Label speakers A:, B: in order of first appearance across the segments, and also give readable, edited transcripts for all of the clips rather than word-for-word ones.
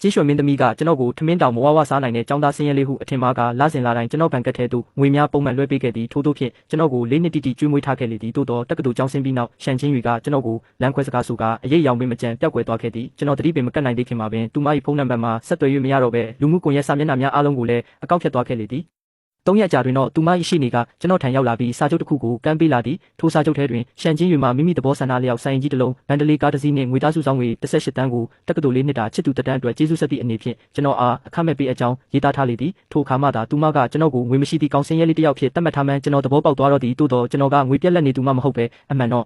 A: ကျင်းရွှေမင်းသမီးကကျွန်တော်ကိုထမင်းတောင်မဝဝစားနိုင်တဲ့ចောင်းသားဆင်းရဲလေးဟုအထင်မှားကလစဉ်လာတိုင်းကျွန်တော်ဘဏ်ကတ်ထဲသို့ငွေများပုံမှန်လွှဲပေးခဲ့သည်ထို့သောဖြင့်ကျွန်တော်ကို၄နှစ်တိတိကျွေးမွေးထားခဲ့လေသည်သို့သောတက္ကသိုလ်ကျောင်းဆင်းပြီးနောက်ရှန်ချင်းရွေကကျွန်တော်ကိုလမ်းခွဲစကားဆိုကအရေးရောင်ပင်မကြံပျောက်ကွယ်သွားခဲ့သည်ကျွန်တော်တတိပင်မကတ်နိုင်သေးခင်မှာပင်သူမ၏ဖုန်းနံပါတ်မှာဆက်သွယ်၍မရတော့ဘဲလူမှုကွန်ရက်စာမျက်နှာများအားလုံးကိုလည်းအကောင့်ဖြတ်သွားခဲ့လေသည်3ရက်ကြာတွင်တော့သူမ၏ရှိနေကကျွန်တော်ထံရောက်လာပြီးစာချုပ်တစ်ခုကိုကမ်းပေးလာသည်ထိုစာချုပ်ထဲတွင်ရှန်ချင်းရွေမှမိမိသဘောဆန္ဒလျောက်ဆိုင်ကြီးတစ်လုံးဗန်ဒလီကားတစ်စီးနှင့်ငွေသားစုဆောင်ငွေ18တန်းကိုတက္ကသိုလ်၄နှစ်တာချစ်သူတက်တန်းအတွက်ကျေးဇူးဆက်သည့်အနေဖြင့်ကျွန်တော်အားအခမဲ့ပေးအကြောင်းရေးသားထားလေသည်ထိုအခါမှသာသူမကကျွန်တော်ကိုငွေမရှိသည့်ကောင်းစင်ရဲလေးတစ်ယောက်ဖြစ်သတ်မှတ်ထားမှန်းကျွန်တော်သဘောပေါက်သွားတော့သည်သို့တော့ကျွန်တော်ကငွေပြက်လက်နေသူမှမဟုတ်ပဲအမှန်တော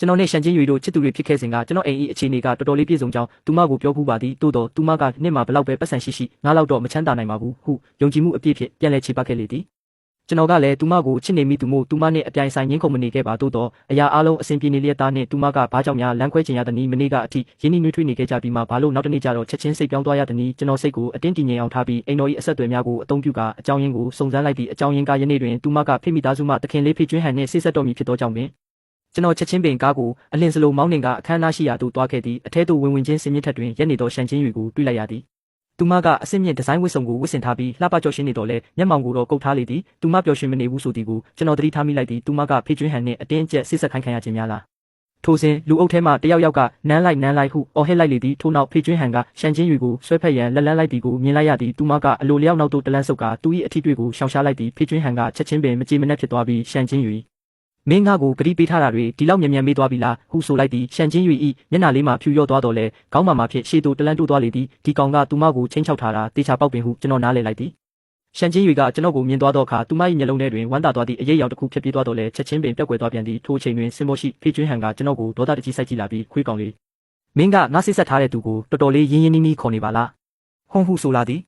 A: ့ကျွန်တော်နဲ့ရှန်ချင်းရွေတို့ချစ်သူတွေဖြစ်ခဲ့စဉ်ကကျွန်တော်အိမ်၏အခြေအနေကတော်တော်လေးပြည့်စုံကြောင်းသူမကိုပြောဖူးပါသည်သို့တော့သူမကနှစ်မှာဘလောက်ပဲပတ်စံရှိငါလောက်တော့မချမ်းသာနိုင်ပါဘူးဟုယုံကြည်မှုအပြည့်ဖြင့်ပြန်လည်ခြေပတ်ခဲ့လေသည်ကျွန်တော်ကလည်းသူမကိုချစ်နေမိသူမို့သူမနဲ့အပြိုင်ဆိုင်ငင်းခုန်မနေခဲ့ပါသို့တော့အရာအလုံးအဆင်ပြေနေလျက်သားနဲ့သူမကဘာကြောင့်များလမ်းခွဲချင်ရသနည်းမနေ့ကအထိရင်းနှီးနှွေးထွေးနေခဲ့ကြပြီးမှဘာလို့နောက်တနေ့ကျတော့ချက်ချင်းစိတ်ပြောင်းသွားရသနည်းကျွန်တော်စိတ်ကိုအတင်းတည်ငြိမ်အောင်ထားပြီးအိမ်တော်၏အဆက်အသွယ်များကိုအသုံးပြုကာအကြောင်းရင်းကိုစုံစမ်းလိုက်သည့်အကြောင်းရင်းကယနေ့တွင်သူမကဖိမိသားစုမှတခင်လေးဖိကျွင်းဟန်နှင့်ဆိတ်ဆက်တော်မူဖြစ်သောကြောင့်ပင်ကျွန်တော်ချက်ချင်းပင်ကားကိုအလင်းစလိုမောင်းနှင်ကအခမ်းအနားရှိရာသို့တွားခဲ့သည်အထဲသို့ဝင်ချင်းစင်မြင့်ထက်တွင်ရက်နေသောရှန်ချင်းရွေကိုတွေ့လိုက်ရသည်သူမကအဆင့်မြင့်ဒီဇိုင်းဝတ်စုံကိုဝတ်ဆင်ထားပြီးလှပကြော့ရှင်းနေတော့လဲမျက်မှောင်ကိုတော့ကုတ်ထားလေသည်သူမပျော်ရွှင်မနေဘူးဆိုသည်ကိုကျွန်တော်သတိထားမိလိုက်သည်သူမကဖိကျွင်းဟန်နှင့်အတင်းအကျပ်ဆိတ်ဆက်ခိုင်းခံရခြင်းများလားထိုစဉ်လူအုပ်ထဲမှတယောက်ကနန်းလိုက်ဟုအော်ဟစ်လိုက်လေသည်ထို့နောက်ဖိကျွင်းဟန်ကရှန်ချင်းရွေကိုဆွဲဖက်ရန်လက်လန်းလိုက်သည်ကိုမြင်လိုက်ရသည်သူမကအလိုလျောက်နောက်သို့တလန်းဆုပ်ကသူ၏အထီးတွေ့ကိုရှောင်ရှားလိုက်သည်ဖိကျွင်းဟန်ကချက်ချင်းပင်မကြေမနက်ဖြစ်သွားပြီးရှန်ချင်းရွေမင်းငါကိုဂတိပေးထားတာတွေဒီလောက်မြန်မေးသွားပြီလားဟုဆိုလိုက်သည်ရှန်ချင်းရွေဤမျက်နှာလေးမှာဖြူရော့သွားတော့လဲခေါင်းမာဖြစ်ရှေ့သို့တလန်းတိုးသွားလေသည်ဒီကောင်ကသူမကိုချင်းချောက်ထားတာတေချာပေါက်ပင်ဟုကျွန်တော်နားလည်လိုက်သည်ရှန်ချင်းရွေကကျွန်တော်ကိုမြင်သွားတော့အခါသူမ၏မျက်လုံးထဲတွင်ဝမ်းသာသွားသည့်အရေးရောက်တစ်ခုဖြစ်ပြေးသွားတော့လဲချက်ချင်းပင်ပျောက်ကွယ်သွားပြန်သည်ထိုအချိန်တွင်စင်မောရှိဖိကျွင်းဟန်ကကျွန်တော်ကိုဒေါသတကြီးစိုက်ကြည့်လာပြီးခွေးကောင်လေးမင်းကငါဆိတ်ဆက်ထားတဲ့သူကိုတော်တော်လေးရင်းနီးခေါ်နေပါလားဟုံဟုဆိုလာသည်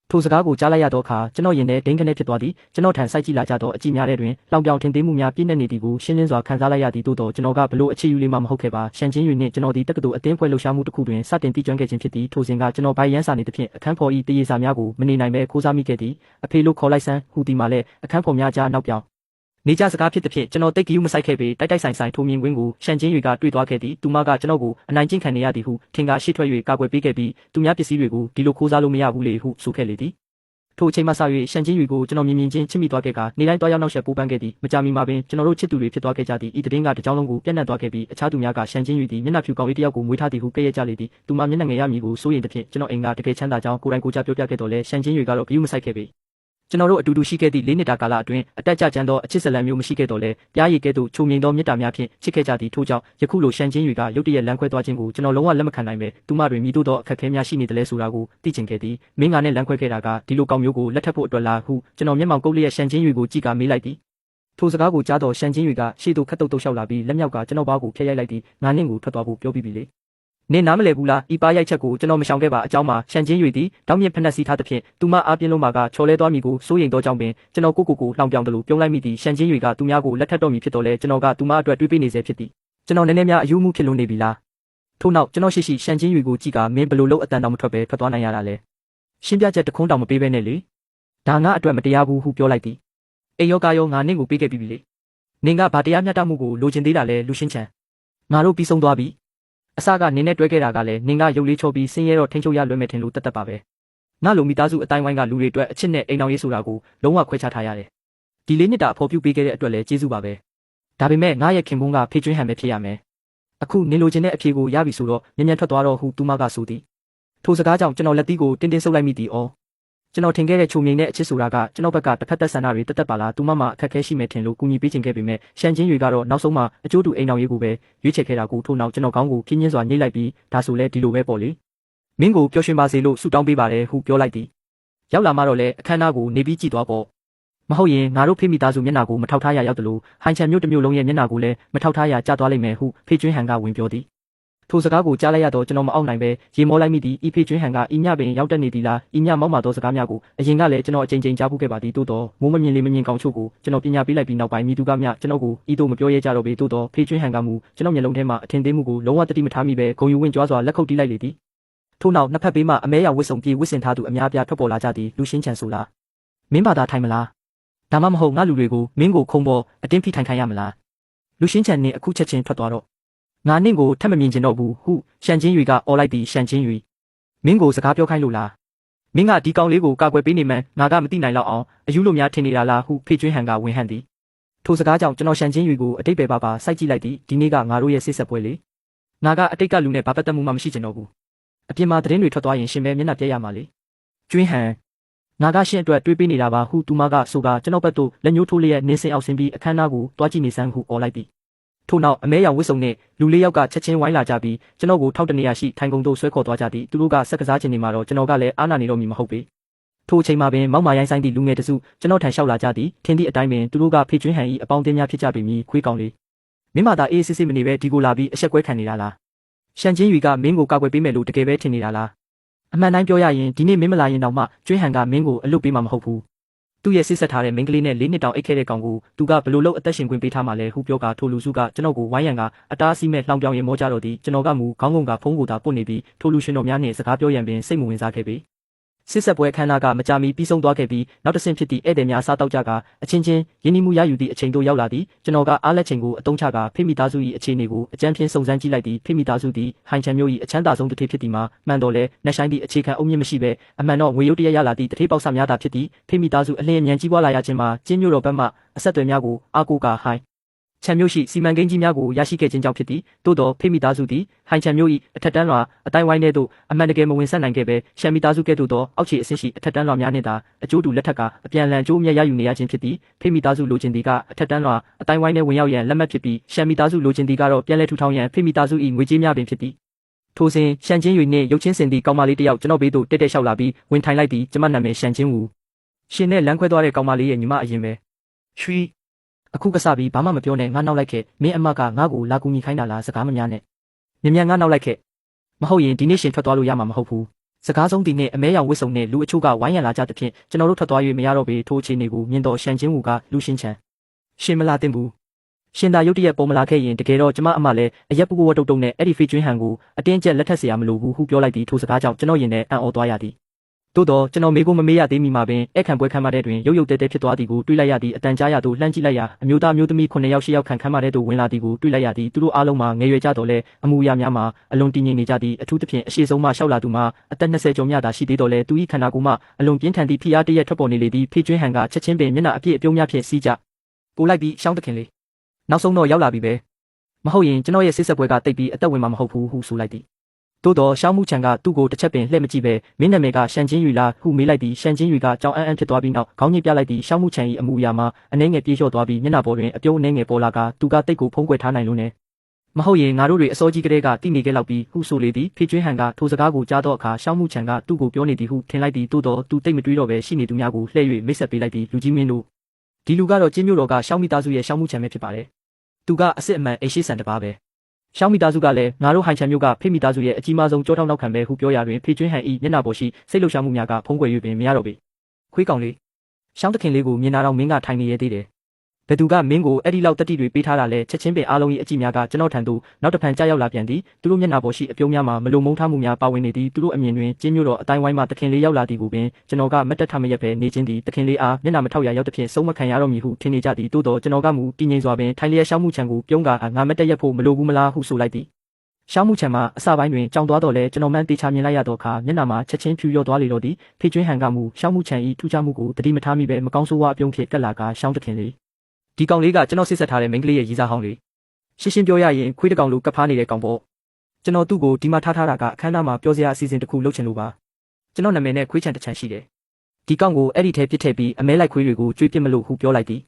A: ထိုစကားကိုကြားလိုက်ရတော့အခါကျွန်တော်ရင်ထဲဒိန်းကနေဖြစ်သွားသည်ကျွန်တော်ထံစိုက်ကြည့်လာကြတော့အကြည့်များတဲ့တွင်လောင်ပြောင်ထင်သေးမှုများပြည့်နေနေသည်ကိုရှင်းလင်းစွာခံစားလိုက်ရသည်သို့တော့ကျွန်တော်ကဘလို့အခြေယူလေးမှမဟုတ်ခဲ့ပါရှန်ချင်းရွေနှင့်ကျွန်တော်ဒီတက္ကသိုလ်အသင်းဖွဲ့လှုပ်ရှားမှုတစ်ခုတွင်စတင်တည်ကျွမ်းခဲ့ခြင်းဖြစ်သည်ထိုစဉ်ကကျွန်တော်ဘိုင်ရန်စာနေသဖြင့်အခန်းဖော်ဤတရေစာများကိုမနေနိုင်ပဲခိုးစားမိခဲ့သည်အဖေလို့ခေါ်လိုက်စမ်းဟူသည်မှာလည်းအခန်းဖော်များကြားနောက်ပြောင်နေကြစကားဖြစ်သဖြင့်ကျွန်တော်တိတ်ကယူမဆိုင်ခဲ့ပေတိုက်ဆိုင်ထိုမြင်ကွင်းကိုရှန်ချင်းရွေကတွေ့သွားခဲ့သည်သူမကကျွန်တော်ကိုအနိုင်ကျင့်ခံနေရသည်ဟုထင်ကရှေ့ထွက်၍ကာကွယ်ပေးခဲ့ပြီးသူများပစ္စည်းတွေကိုဒီလိုခိုးစားလို့မရဘူးလေဟုဆိုခဲ့လေသည်ထိုအချိန်မှစ၍ရှန်ချင်းရွေကိုကျွန်တော်မြင်ချင်းချစ်မိသွားခဲ့ကနေတိုင်းတွားရောက်နောက်ဆက်ပိုးပန်းခဲ့သည်မကြာမီမှာပင်ကျွန်တော်တို့ချစ်သူတွေဖြစ်သွားခဲ့ကြသည်ဤသတင်းကတကြောင်းလုံးကိုပြန့်နှံ့သွားခဲ့ပြီးအခြားသူများကရှန်ချင်းရွေသည်မျက်နှာဖြူကောင်လေးတစ်ယောက်ကိုမွေးထားသည်ဟုကဲ့ရဲ့ကြလေသည်သူမမျက်နှာငယ်ရမည်ကိုစိုးရိမ်သဖြင့်ကျွန်တော်အိမ်ကတကယ်ချမ်းသာကြောင်းကိုယ်တိုင်ကိုကြပြောပြခဲ့တော်လဲရှန်ချင်းရွေကတော့ဂရုမစိုက်ခဲ့ပေကျွန်တော်တို့အတူတူရှိခဲ့သည့်၄နှစ်တာကာလအတွင်းအတက်ကြကြမ်းသောအချစ်ဇလံမျိုးမရှိခဲ့တော့လဲပြားရည်ကဲ့သို့ချုံမြိန်သောမေတ္တာများဖြင့်ချစ်ခဲ့ကြသည်ထို့ကြောင့်ယခုလိုရှန်ချင်းရွေကရုတ်တရက်လမ်းခွဲသွားခြင်းကိုကျွန်တော်လုံးဝလက်မခံနိုင်ပဲသူမတွင်မိတို့သောအခက်အခဲများရှိနေတယ်လဲဆိုတာကိုသိချင်ခဲ့သည်မင်းကနဲ့လမ်းခွဲခဲ့တာကဒီလိုကောင်မျိုးကိုလက်ထပ်ဖို့အတွက်လားဟုကျွန်တော်မျက်မှောင်ကုတ်လျက်ရှန်ချင်းရွေကိုကြည့်ကမေးလိုက်သည်ထိုစကားကိုကြားတော့ရှန်ချင်းရွေကရှေ့သို့ခတ်တုတ်လျှောက်လာပြီးလက်မြောက်ကကျွန်တော်ဘားကိုဖျက်ရိုက်လိုက်သည်ငါနှင့်ကိုထွက်သွားဖို့ပြောပြီးပြီလေနင်းနားမလဲဘူးလားဤပါရိုက်ချက်ကိုကျွန်တော်မရှောင်ခဲ့ပါအကြောင်းမှာရှန်ချင်းရွေသည်တောင်းမြင့်ဖက်နှက်စီထားသဖြင့်သူမအားပြင်းလုံးမှာကချော်လဲသွားမိကိုစိုးရိမ်သောကြောင့်ပင်ကျွန်တော်ကိုလှောင်ပြောင်တယ်လို့ပြုံးလိုက်မိသည်ရှန်ချင်းရွေကသူများကိုလက်ထပ်တော်မူဖြစ်တော်လဲကျွန်တော်ကသူမအတွက်တွေးပေးနေစေဖြစ်သည်ကျွန်တော်နည်းနည်းများအယူမှုဖြစ်လို့နေပြီလားထို့နောက်ကျွန်တော်ရှိရှန်ချင်းရွေကိုကြည့်ကမင်းဘလို့လို့အတန်တောင်မထွက်ပဲထွက်သွားနိုင်ရတာလဲရှင်းပြချက်တခုံးတောင်မပေးဘဲနဲ့လေဒါငါအတွက်မတရားဘူးဟုပြောလိုက်သည်အေယောကယောငါနင့်ကိုပေးခဲ့ပြီလေနင်ကဘာတရားမျှတမှုကိုလိုချင်သေးတာလဲလူရှင်းချန်ငါတို့ပြီးဆုံးသွားပြီအစကနင်းနဲ့တွဲခဲ့တာကလည်းနင်ကရုပ်လေးချောပြီးဆင်းရဲတော့ထိန်ချုပ်ရလွယ်မဲ့ထင်လို့တတ်ပါပဲငါလိုမိသားစုအတိုင်းဝိုင်းကလူတွေအတွက်အချစ်နဲ့အိမ်အောင်ရေးဆိုတာကိုလုံးဝခွဲခြားထားရတယ်ဒီလေးနှစ်တာအဖော်ပြုပေးခဲ့တဲ့အတွက်လည်းကျေးဇူးပါပဲဒါပေမဲ့ငါရဲ့ခင်ပွန်းကဖေကျွင်းဟန်ပဲဖြစ်ရမယ်အခုနင်လိုချင်တဲ့အဖြေကိုရပြီဆိုတော့မြန်မြန်ထွက်သွားတော့ဟုသူမကဆိုသည်ထိုစကားကြောင့်ကျွန်တော်လက်သီးကိုတင်းဆုပ်လိုက်မိသည်။ကျွန်တော်ထင်ခဲ့တဲ့ချုံမြိန်တဲ့အချစ်ဆိုတာကကျွန်တော်ဘက်ကတစ်ဖက်သက်ဆန္ဒတွေတက်တက်ပါလားသူမအခက်အခဲရှိမယ်ထင်လို့ကူညီပေးခြင်းခဲ့ပေမဲ့ရှန်ချင်းရွေကတော့နောက်ဆုံးမှအကျိုးတူအိမ်အောင်ရေးကိုပဲရွေးချယ်ခဲ့တာကိုထို့နောက်ကျွန်တော်ခေါင်းကိုပြင်းပြင်းစွာညှိလိုက်ပြီးဒါဆိုလဲဒီလိုပဲပေါ့လေမင်းကိုပျော်ရွှင်ပါစေလို့ဆုတောင်းပေးပါတယ်ဟုပြောလိုက်သည်ရောက်လာမှတော့လဲအခမ်းအနားကိုနေပြီးကြည့်သွားပေါ့မဟုတ်ရင်ငါတို့ဖေမိသားစုမျက်နှာကိုမထောက်ထားရရောက်တယ်လို့ဟိုင်ချန်မျိုးတစ်မျိုးလုံးရဲ့မျက်နှာကိုလည်းမထောက်ထားရကျသွားလိမ့်မယ်ဟုဖေကျွင်းဟန်ကဝင်ပြောသည်ထိုစကားကိုကြားလိုက်ရတော့ကျွန်တော်မအောက်နိုင်ပဲရေမောလိုက်မိသည်ဤဖေကျွင်းဟန်ကဤညပင်ရောက်တက်နေသည်လားဤညမောက်မာသောစကားများကိုအရင်ကလည်းကျွန်တော်အကြိမ်ကြိမ်ကြားဖူးခဲ့ပါသည်သို့တော့မိုးမမြင်လေးမမြင်ကောင်းချို့ကိုကျွန်တော်ပညာပေးလိုက်ပြီးနောက်ပိုင်းမိသူကမြကျွန်တော်ကိုဤသို့မပြောရဲကြတော့ပေသို့တော့ဖေကျွင်းဟန်ကမူကျွန်တော်မျက်လုံးထဲမှာအထင်သေးမှုကိုလုံးဝတတိမထားမိပဲဂုံယူဝင်ကြွားစွာလက်ခုပ်တီးလိုက်လေသည်ထို့နောက်နှစ်ဖက်ဘေးမှအမဲရောင်ဝစ်စုံပြေဝစ်စင်ထားသူအများပြားထွက်ပေါ်လာကြသည်လူရှင်းချန်ဆိုလားမင်းဘာသာထိုင်မလားဒါမှမဟုတ်ငါလူတွေကိုမင်းကိုခုံပေါ်အတင်းဖိထိုင်ခိုင်းရမလားလူရှင်းချန်နဲ့အခုချက်ချင်းထွက်သွားတော့ငါနင့်ကိုထပ်မမြင်ချင်တော့ဘူးဟုရှန်ချင်းရွေကအော်လိုက်သည်ရှန်ချင်းရွေ မင်းကိုစကားပြောခိုင်းလို့လားမင်းကဒီကောင်လေးကိုကာကွယ်ပေးနေမှန်းငါကမသိနိုင်တော့အောင်အယူလို့များထင်နေတာလားဟုဖေကျွင်းဟန်ကဝင်ဟန်သည်ထိုစကားကြောင့်ကျွန်တော်ရှန်ချင်းရွေကိုအတိတ်ပဲပါစိုက်ကြည့်လိုက်သည်ဒီနေ့ကငါတို့ရဲ့စစ်ဆက်ပွဲလေငါကအတိတ်ကလူနဲ့ဘာပတ်သက်မှုမှမရှိချင်တော့ဘူးအပြင်မှာသတင်းတွေထွက်သွားရင်ရှင်ပဲမျက်နှာပြက်ရမှာလေကျွင်းဟန်ငါကရှင့်အတွက်တွေးပေးနေတာပါဟုသူမကဆိုကကျွန်တော်ဘက်သို့လက်ညှိုးထိုးလျက်နင်းစင်အောင်ဆင်းပြီးအခမ်းအနားကိုတွားကြည့်နေစမ်းဟုអော်လိုက်သည်ထို့နောက်အမဲရောင်ဝစ်စုံနဲ့လူလေးယောက်ကချက်ချင်းဝိုင်းလာကြပြီးကျွန်တော်ကိုထောက်တနေရရှိထိုင်ကုန်သို့ဆွဲခေါ်သွားကြသည်သူတို့ကဆက်ကစားခြင်းနေမှာတော့ကျွန်တော်ကလည်းအားနာနေတော့မည်မဟုတ်ပေထိုအချိန်မှာပင်မောက်မာရိုင်းဆိုင်သည့်လူငယ်တစုကျွန်တော်ထံလျှောက်လာကြသည်ထင်သည့်အတိုင်းပင်သူတို့ကဖေကျွင်းဟန်၏အပေါင်းအသင်းများဖြစ်ကြပေမည်ခွေးကောင်လေးမင်းမသာအေးစစ်စစ်မနေပဲဒီကိုလာပြီးအဆက်ကွဲခံနေတာလားရှန်ချင်းရွေကမင်းကိုကာကွယ်ပေးမယ်လို့တကယ်ပဲထင်နေတာလားအမှန်တိုင်းပြောရရင်ဒီနေ့မင်းမလာရင်တော့မှကျွင်းဟန်ကမင်းကိုအလွတ်ပေးမှာမဟုတ်ဘူးသူ့ရဲ့စစ်ဆက်ထားတဲ့မိန်းကလေးနဲ့၄နှစ်တောင်အိတ်ခဲ့တဲ့ကောင်ကိုသူကဘယ်လိုလုပ်အသက်ရှင်ခွင့်ပေးထားမှလဲဟုပြောကထိုလူစုကကျွန်တော်ကိုဝိုင်းရန်ကအတားအဆီးမဲ့လှောင်ပြောင်ရင်မောကြတော့သည်ကျွန်တော်ကမူခေါင်းငုံကဖုံးကိုသာပုတ်နေပြီးထိုလူရှင်တော်များနဲ့စကားပြောရန်ပင်စိတ်မဝင်စားခဲ့ပေစစ်ဆက်ပွဲခန်းနာကမကြာမီပြီးဆုံးသွားခဲ့ပြီးနောက်တစ်ဆင့်ဖြစ်သည့်ဧည့်သည်များစားတောက်ကြကအချင်းချင်းရင်းနှီးမှုရယူသည့်အချိန်တို့ရောက်လာသည်ကျွန်တော်ကအားလက်ချိန်ကိုအတုံးချကဖိမိသားစု၏အခြေအနေကိုအကြမ်းဖျင်းစုံစမ်းကြည့်လိုက်သည်ဖိမိသားစုသည်ဟိုင်ချန်မျိုး၏အချမ်းသာဆုံးတစ်ထည်ဖြစ်သည်မှာမှန်တော်လဲနှက်ဆိုင်သည့်အခြေခံအုံမြင့်မရှိဘဲအမှန်တော့ငွေရုပ်တရက်ရလာသည့်တစ်ထည်ပေါက်ဆများသာဖြစ်သည်ဖိမိသားစုအလင်းအမြန်ကြီးပွားလာရခြင်းမှာကျင်းမျိုးတော်ဘက်မှအဆက်အသွယ်များကိုအားကိုးကဟိုင်ချန်မျိုးရှိစီမံကိန်းကြီးများကိုရရှိခဲ့ခြင်းကြောင့်ဖြစ်သည်သို့တော်ဖိမိသားစုသည်ဟိုင်ချန်မျိုး၏အထက်တန်းလွှာအတိုင်းဝိုင်းထဲသို့အမှန်တကယ်မဝင်ဆက်နိုင်ခဲ့ပဲရှမ်မိသားစုကဲ့သို့သောအောက်ခြေအဆင့်ရှိအထက်တန်းလွှာများနှင့်သာအကျိုးတူလက်ထက်ကအပြန်အလှန်အကျိုးအမြတ်ရယူနေရခြင်းဖြစ်သည်ဖိမိသားစုလိုချင်သည်ကအထက်တန်းလွှာအတိုင်းဝိုင်းထဲဝင်ရောက်ရန်လက်မှတ်ဖြစ်ပြီးရှမ်မိသားစုလိုချင်သည်ကတော့ပြန်လည်ထူထောင်ရန်ဖိမိသားစု၏ငွေကြေးများပင်ဖြစ်သည်ထိုစဉ်ရှန်ချင်းရွေနှင့်ရုပ်ချင်းစင်သည့်ကောင်မလေးတစ်ယောက်ကျွန်တော်ဘေးသို့တက်တက်လျှောက်လာပြီးဝင်ထိုင်လိုက်သည်ကျမနာမည်ရှန်ချင်းဝူရှင်နဲ့လမ်းခွဲသွားတဲ့ကောင်မလေးရဲ့ညီမအရင်ပဲရွှီအခုကစားပြီးဘာမှမပြောနဲ့ငါနောက်လိုက်ခဲ့မင်းအမကငါ့ကိုလာကူညီခိုင်းတာလားစကားမများနဲ့မြန်ငါနောက်လိုက်ခဲ့မဟုတ်ရင်ဒီနေ့ရှင်ထွက်သွားလို့ရမှာမဟုတ်ဘူးစကားဆုံးဒီနေ့အမဲရောင်ဝစ်စုံနဲ့လူအချို့ကဝိုင်းရန်လာကြတဲ့ဖြင့်ကျွန်တော်တို့ထွက်သွား၍မရတော့ပေထိုအခြေအနေကိုမြင်တော့ရှန်ချင်းဝူကလူရှင်းချန်ရှင်မလာတင်ဘူးရှင်သာရုတ်တရက်ပေါ်မလာခဲ့ရင်တကယ်တော့ကျမအမလည်းအရက်ပူပူဝတုတ်တုံနဲ့အဲ့ဒီဖေးကျွင်းဟန်ကိုအတင်းကျပ်လက်ထက်เสียမလို့ဘူးဟုပြောလိုက်သည်ထိုစကားကြောင့်ကျွန်တော်ရင်ထဲအံ့ဩသွားရသည်သို့တော့ကျွန်တော်မေကိုမမေးရသေးမီမှာပင်အဲ့ခံပွဲခမ်းမတဲ့တွင်ရုပ်ရုပ်တဲတဲဖြစ်သွားသည်ကိုတွေးလိုက်ရသည်အတန်ကြားရသို့လှမ်းကြည့်လိုက်ရာအမျိုးသားမျိုးသမီး9ယောက်10ယောက်ခမ်းမတဲ့သို့ဝင်လာသည်ကိုတွေးလိုက်ရသည်သူတို့အားလုံးမှာငယ်ရွယ်ကြတော့လဲအမှုအရာများမှာအလွန်တည်ငြိမ်နေကြသည်အထူးသဖြင့်အရှိဆုံးမှရှောက်လာသူမှာအသက်20ကျော်မြတာရှိသေးတော့လဲသူ၏ခန္ဓာကိုယ်မှအလွန်ပြင်းထန်သည့်ဖိအားတရက်ထွက်ပေါ်နေလေသည်ဖေးကျွင်းဟန်ကချက်ချင်းပင်မျက်နှာအပြည့်အပြုံးများဖြင့်စီးကြပိုလိုက်ပြီးရှောင်းတခင်လေးနောက်ဆုံးတော့ရောက်လာပြီပဲမဟုတ်ရင်ကျွန်တော်ရဲ့စစ်ဆက်ပွဲကတိတ်ပြီးအသက်ဝင်မှာမဟုတ်ဘူးဟုဆိုလိုက်သည်သို့တော့ရှောင်းမှုချန်ကသူ့ကိုတစ်ချက်ပင်လှည့်မကြည့်ပဲမင်းနာမည်ကရှန်ချင်းရွေလားဟုမေးလိုက်သည်ရှန်ချင်းရွေကကြောင်အန်းဖြစ်သွားပြီးနောက်ခေါင်းညှိပြလိုက်သည်ရှောင်းမှုချန်၏အမူအရာမှာအနှဲငယ်ပြေးလျော့သွားပြီးမျက်နှာပေါ်တွင်အပြုံးအနှဲငယ်ပေါ်လာကသူကတိတ်ကိုဖုံးကွယ်ထားနိုင်လို့နဲ့မဟုတ်ရင်ငါတို့တွေအစောကြီးကတည်းကတိနေခဲ့လောက်ပြီးဟုဆိုလေသည်ဖေကျွင်းဟန်ကထိုစကားကိုကြားတော့အခါရှောင်းမှုချန်ကသူ့ကိုပြောနေသည်ဟုထင်လိုက်သည်သို့တော့သူတိတ်မတွေးတော့ပဲရှိနေသူများကိုလှည့်၍မိတ်ဆက်ပေးလိုက်သည်လူကြီးမင်းတို့ဒီလူကတော့ကျင်းမြို့တော်ကရှောင်းမိသားစုရဲ့ရှောင်းမှုချန်ပဲဖြစ်ပါတယ်သူကအစ်စ်အမှန်အိရှိဆန်တပါးပဲရှောင်းမိသားစုကလည်းငါတို့ဟိုင်ချန်မျိုးကဖေမိသားစုရဲ့အကြီးမားဆုံးကြောထောက်နောက်ခံပဲဟုပြောရတွင်ဖေကျွင်းဟန်ဤမျက်နှာပေါ်ရှိစိတ်လှုပ်ရှားမှုများကဖုံးကွယ်၍ပင်မရတော့ပေခွေးကောင်လေးရှောင်းတခင်လေးကိုမြင်လာတော့မင်းကထိုင်နေရသေးတယ်ဘယ်သူကမင်းကိုအဲ့ဒီလောက်တက်တိတွေပေးထားတာလဲချက်ချင်းပင်အားလုံး၏အကြည့်များကကျွန်တော်ထံသို့နောက်တစ်ဖန်ကြားရောက်လာပြန်သည်သူတို့မျက်နှာပေါ်ရှိအပြုံးများမှာမလုံမုန်းထားမှုများပါဝင်နေသည်သူတို့အမြင်တွင်ကျင်းမြို့တော်အတိုင်းဝိုင်းမှတခင်လေးရောက်လာသည်ကိုပင်ကျွန်တော်ကမတ်တက်ထမရက်ပဲနေခြင်းသည်တခင်လေးအားမျက်နှာမထောက်ရရောက်တဲ့ဖြင့်ဆုံးမခံရတော့မည်ဟုထင်နေကြသည်တိုးတော့ကျွန်တော်ကမူတည်ငြိမ်စွာပင်ထိုင်လျက်ရှောင်းမှုချံကိုပြုံးကငါမတ်တက်ရက်ဖို့မလိုဘူးမလားဟုဆိုလိုက်သည်ရှောင်းမှုချံမှာအစပိုင်းတွင်ကြောင်သွားတော့လဲကျွန်တော်မှန်းတေချာမြင်လိုက်ရတော့အခါမျက်နှာမှာချက်ချင်းဖြူလျော့သွားလေတော့သည်ဖေကျွင်းဟန်ကမူရှောင်းမှုချံ၏ထူးခြားမှုကိုတတိမထားမိပဲမကောင်းဆိုးဝါအပြုံးဖြစ်တက်လာကရှောင်းတခင်လေးဒီကောင်လေးကကျွန်တော်စစ်ဆက်ထားတဲ့မိန်းကလေးရဲ့ရီစားဟောင်းလေးရှင်းရှင်းပြောရရင်ခွေးတကောင်လိုကပ်ဖားနေတဲ့ကောင်ပေါ့ကျွန်တော်သူ့ကိုဒီမှာထားတာကအခမ်းအနားမှာပြောစရာအစီအစဉ်တစ်ခုလုပ်ချင်လို့ပါကျွန်တော်နာမည်နဲ့ခွေးချန်တစ်ချန်ရှိတယ်ဒီကောင်ကိုအဲ့ဒီထဲပစ်ထည့်ပြီးအမဲလိုက်ခွေးတွေကိုကြွေးပစ်မလို့ဟုပြောလိုက်သည်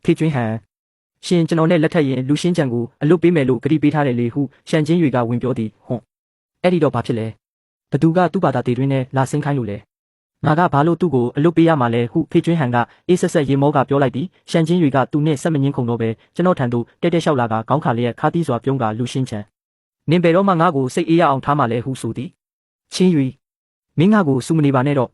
A: ဖေကျွင်းဟန်ရှင်ကျွန်တော်နဲ့လက်ထက်ရင်လူရှင်းချန်ကိုအလွတ်ပေးမယ်လို့ကတိပေးထားတယ်လေဟုရှန်ချင်းရွေကဝင်ပြောသည်ဟွန်းအဲ့ဒီတော့ဘာဖြစ်လဲဘသူကသူ့ဘာသာတေတွင်းနဲ့လာဆင်းခိုင်းလို့လဲငါကဘာလို့သူ့ကိုအလွတ်ပေးရမှာလဲဟုဖေကျွင်းဟန်ကအေးဆက်ဆက်ရေမောကပြောလိုက်သည်ရှန်ချင်းရွေကသူနဲ့ဆက်မငင်းခုံတော့ပဲကျွန်တော်ထံသို့တက်တက်လျှောက်လာကခေါင်းခါလျက်ခါတီးစွာပြုံးကလူရှင်းချန်နင်ဘယ်တော့မှငါ့ကိုစိတ်အေးရအောင်ထားမှလဲဟုဆိုသည်ချင်းရွေမင်းငါ့ကိုစူမနေပါနဲ့တော့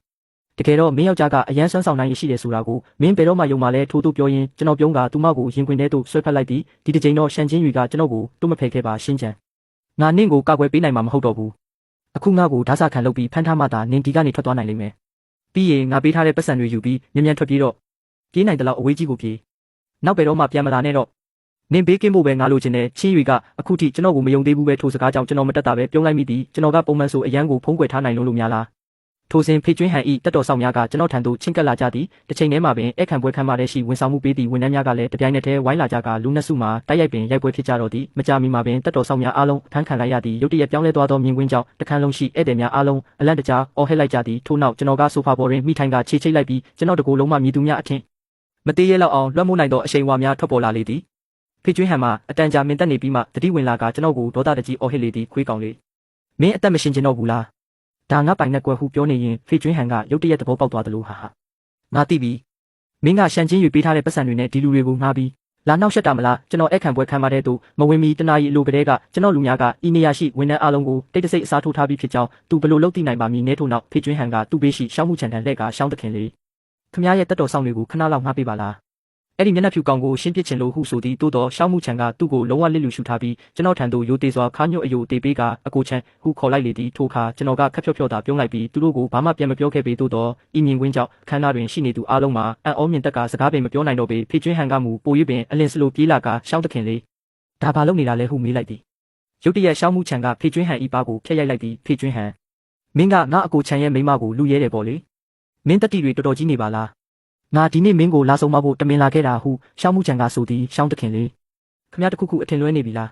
A: တကယ်တော့မင်းယောက်ျားကအရန်ဆွမ်းဆောင်နိုင်ရရှိတယ်ဆိုတာကိုမင်းဘယ်တော့မှယုံမှလဲထိုးထိုးပြောရင်းကျွန်တော်ပြုံးကသူမကိုရင်ခွင်ထဲသို့ဆွဲဖက်လိုက်သည်ဒီတစ်ချိန်တော့ရှန်ချင်းရွေကကျွန်တော်ကိုတွမဖယ်ခဲ့ပါရှင်းချန်ငါနင့်ကိုကာကွယ်ပေးနိုင်မှာမဟုတ်တော့ဘူးအခုငါ့ကိုဓာစာခံလုပ်ပြီးဖမ်းထားမှသာနင်ဒီကနေထွက်သွားနိုင်လိမ့်မယ်ပြီးရင်ငါပေးထားတဲ့ပတ်စံတွေယူပြီးမြန်မြန်ထွက်ပြေးတော့ပြေးနိုင်တဲ့လောက်အဝေးကြီးကိုပြေးနောက်ဘယ်တော့မှပြန်မလာနဲ့တော့ နင်ဘေးကင်းဖို့ပဲငါလိုချင်တယ်ချင်းရွေကအခုထိကျွန်တော်ကိုမယုံသေးဘူးပဲထိုစကားကြောင့်ကျွန်တော်မတက်တာပဲပြုံးလိုက်မိသည်ကျွန်တော်ကပုံမှန်ဆိုအရန်ကိုဖုံးကွယ်ထားနိုင်လို့များလားထိုစဉ်ဖေကျွင်းဟန်ဤတက်တော်ဆောင်များကကျွန်တော်ထံသို့ချင်းကပ်လာကြသည်တစ်ချိန်တည်းမှာပင်အခန့်ပွဲခမ်းမထဲရှိဝန်ဆောင်မှုပေးသည့်ဝန်ထမ်းများကလည်းတပြိုင်နက်တည်းဝိုင်းလာကြကလူနှစ်စုမှာတိုက်ရိုက်ပင်ရိုက်ပွဲဖြစ်ကြတော့သည်မကြာမီမှာပင်တက်တော်ဆောင်များအားလုံးဖမ်းခံလိုက်ရသည့်ရုတ်တရက်ပြောင်းလဲသွားသောမြင်ကွင်းကြောင့်တခန်းလုံးရှိဧည့်သည်များအားလုံးအလန့်တကြားအော်ဟစ်လိုက်ကြသည်ထို့နောက်ကျွန်တော်ကဆိုဖာပေါ်တွင်မိထိုင်ကခြေချိတ်လိုက်ပြီးကျွန်တော်တကိုယ်လုံးမှမြည်သူများအထင်မသေးရဲလောက်အောင်လွှမ်းမိုးနိုင်သောအရှိန်အဝါများထွက်ပေါ်လာလေသည်ဖေကျွင်းဟန်မှာအတန်ကြာမင်တက်နေပြီးမှတတိဝင်လာကကျွန်တော်ကိုဒေါသတကြီးအော်ဟစ်လေသည်ခွေးကောင်လေးမင်းအသက်မရှင်ကျင်တော့ဘူးလားဒါငါပိုင်နဲ့ကွယ်ဟုပြောနေရင်ဖေကျွင်းဟန်ကရုတ်တရက်သဘောပေါက်သွားသလိုဟာငါသိပြီမင်းကရှန်ချင်းရွေပေးထားတဲ့ပတ်စံတွေနဲ့ဒီလူတွေကိုငှားပြီးလာနောက်ဆက်တာမလားကျွန်တော်အခန့်ပွဲခံပါတဲ့သူမဝင်မီတနာရီအလိုကလေးကကျွန်တော်လူများကဤနေရာရှိဝန်ထမ်းအားလုံးကိုတိတ်တဆိတ်အစားထိုးထားပြီးဖြစ်ကြောင်းသူဘလို့လုပ်သိနိုင်ပါမည်နဲထို့နောက်ဖေကျွင်းဟန်ကသူ့ဘေးရှိရှောင်းမှုချန်တန်လှဲ့ကရှောင်းသခင်လေးခမရဲ့တက်တော်ဆောင်တွေကိုခဏလောက်ငှားပေးပါလားအဲ့ဒီမျက်နှာဖြူကောင်ကိုရှင်းပြချင်လို့ဟုဆိုသည်တိုးတော့ရှောင်းမှုချန်ကသူ့ကိုလုံးဝလစ်လူရှုထားပြီးကျွန်တော်ထံသို့ရိုသေစွာခါညွတ်အယိုတေးပေးကအကိုချန်ဟုခေါ်လိုက်လေသည်ထိုအခါကျွန်တော်ကခက်ဖြော့ဖြော့သာပြုံးလိုက်ပြီးသူတို့ကိုဘာမှပြန်မပြောခဲ့ပေတိုးတော့ဤမြင်ကွင်းကြောင့်ခန်းသားတွင်ရှိနေသူအားလုံးမှာအံ့ဩမြင်တက်ကစကားပင်မပြောနိုင်တော့ပေဖေကျွင်းဟန်ကမူပို၍ပင်အလင်းစလိုပြေးလာကရှောင်းသခင်လေးဒါဘာလုပ်နေတာလဲဟုမေးလိုက်သည်ရုတ်တရက်ရှောင်းမှုချန်ကဖေကျွင်းဟန်ဤပါကိုဖျက်ရိုက်လိုက်သည်ဖေကျွင်းဟန်မင်းကငါအကိုချန်ရဲ့မိမကိုလူရဲတယ်ပေါ့လေမင်းတတိတွေတော်တော်ကြီးနေပါလားငါဒီနေ့မင်းကိုလာဆုံးမဖို့တမင်လာခဲ့တာဟုရှောင်းမှုချန်ကဆိုသည်ရှောင်းသခင်လေးခမရတခုခုအထင်လွဲနေပြီလား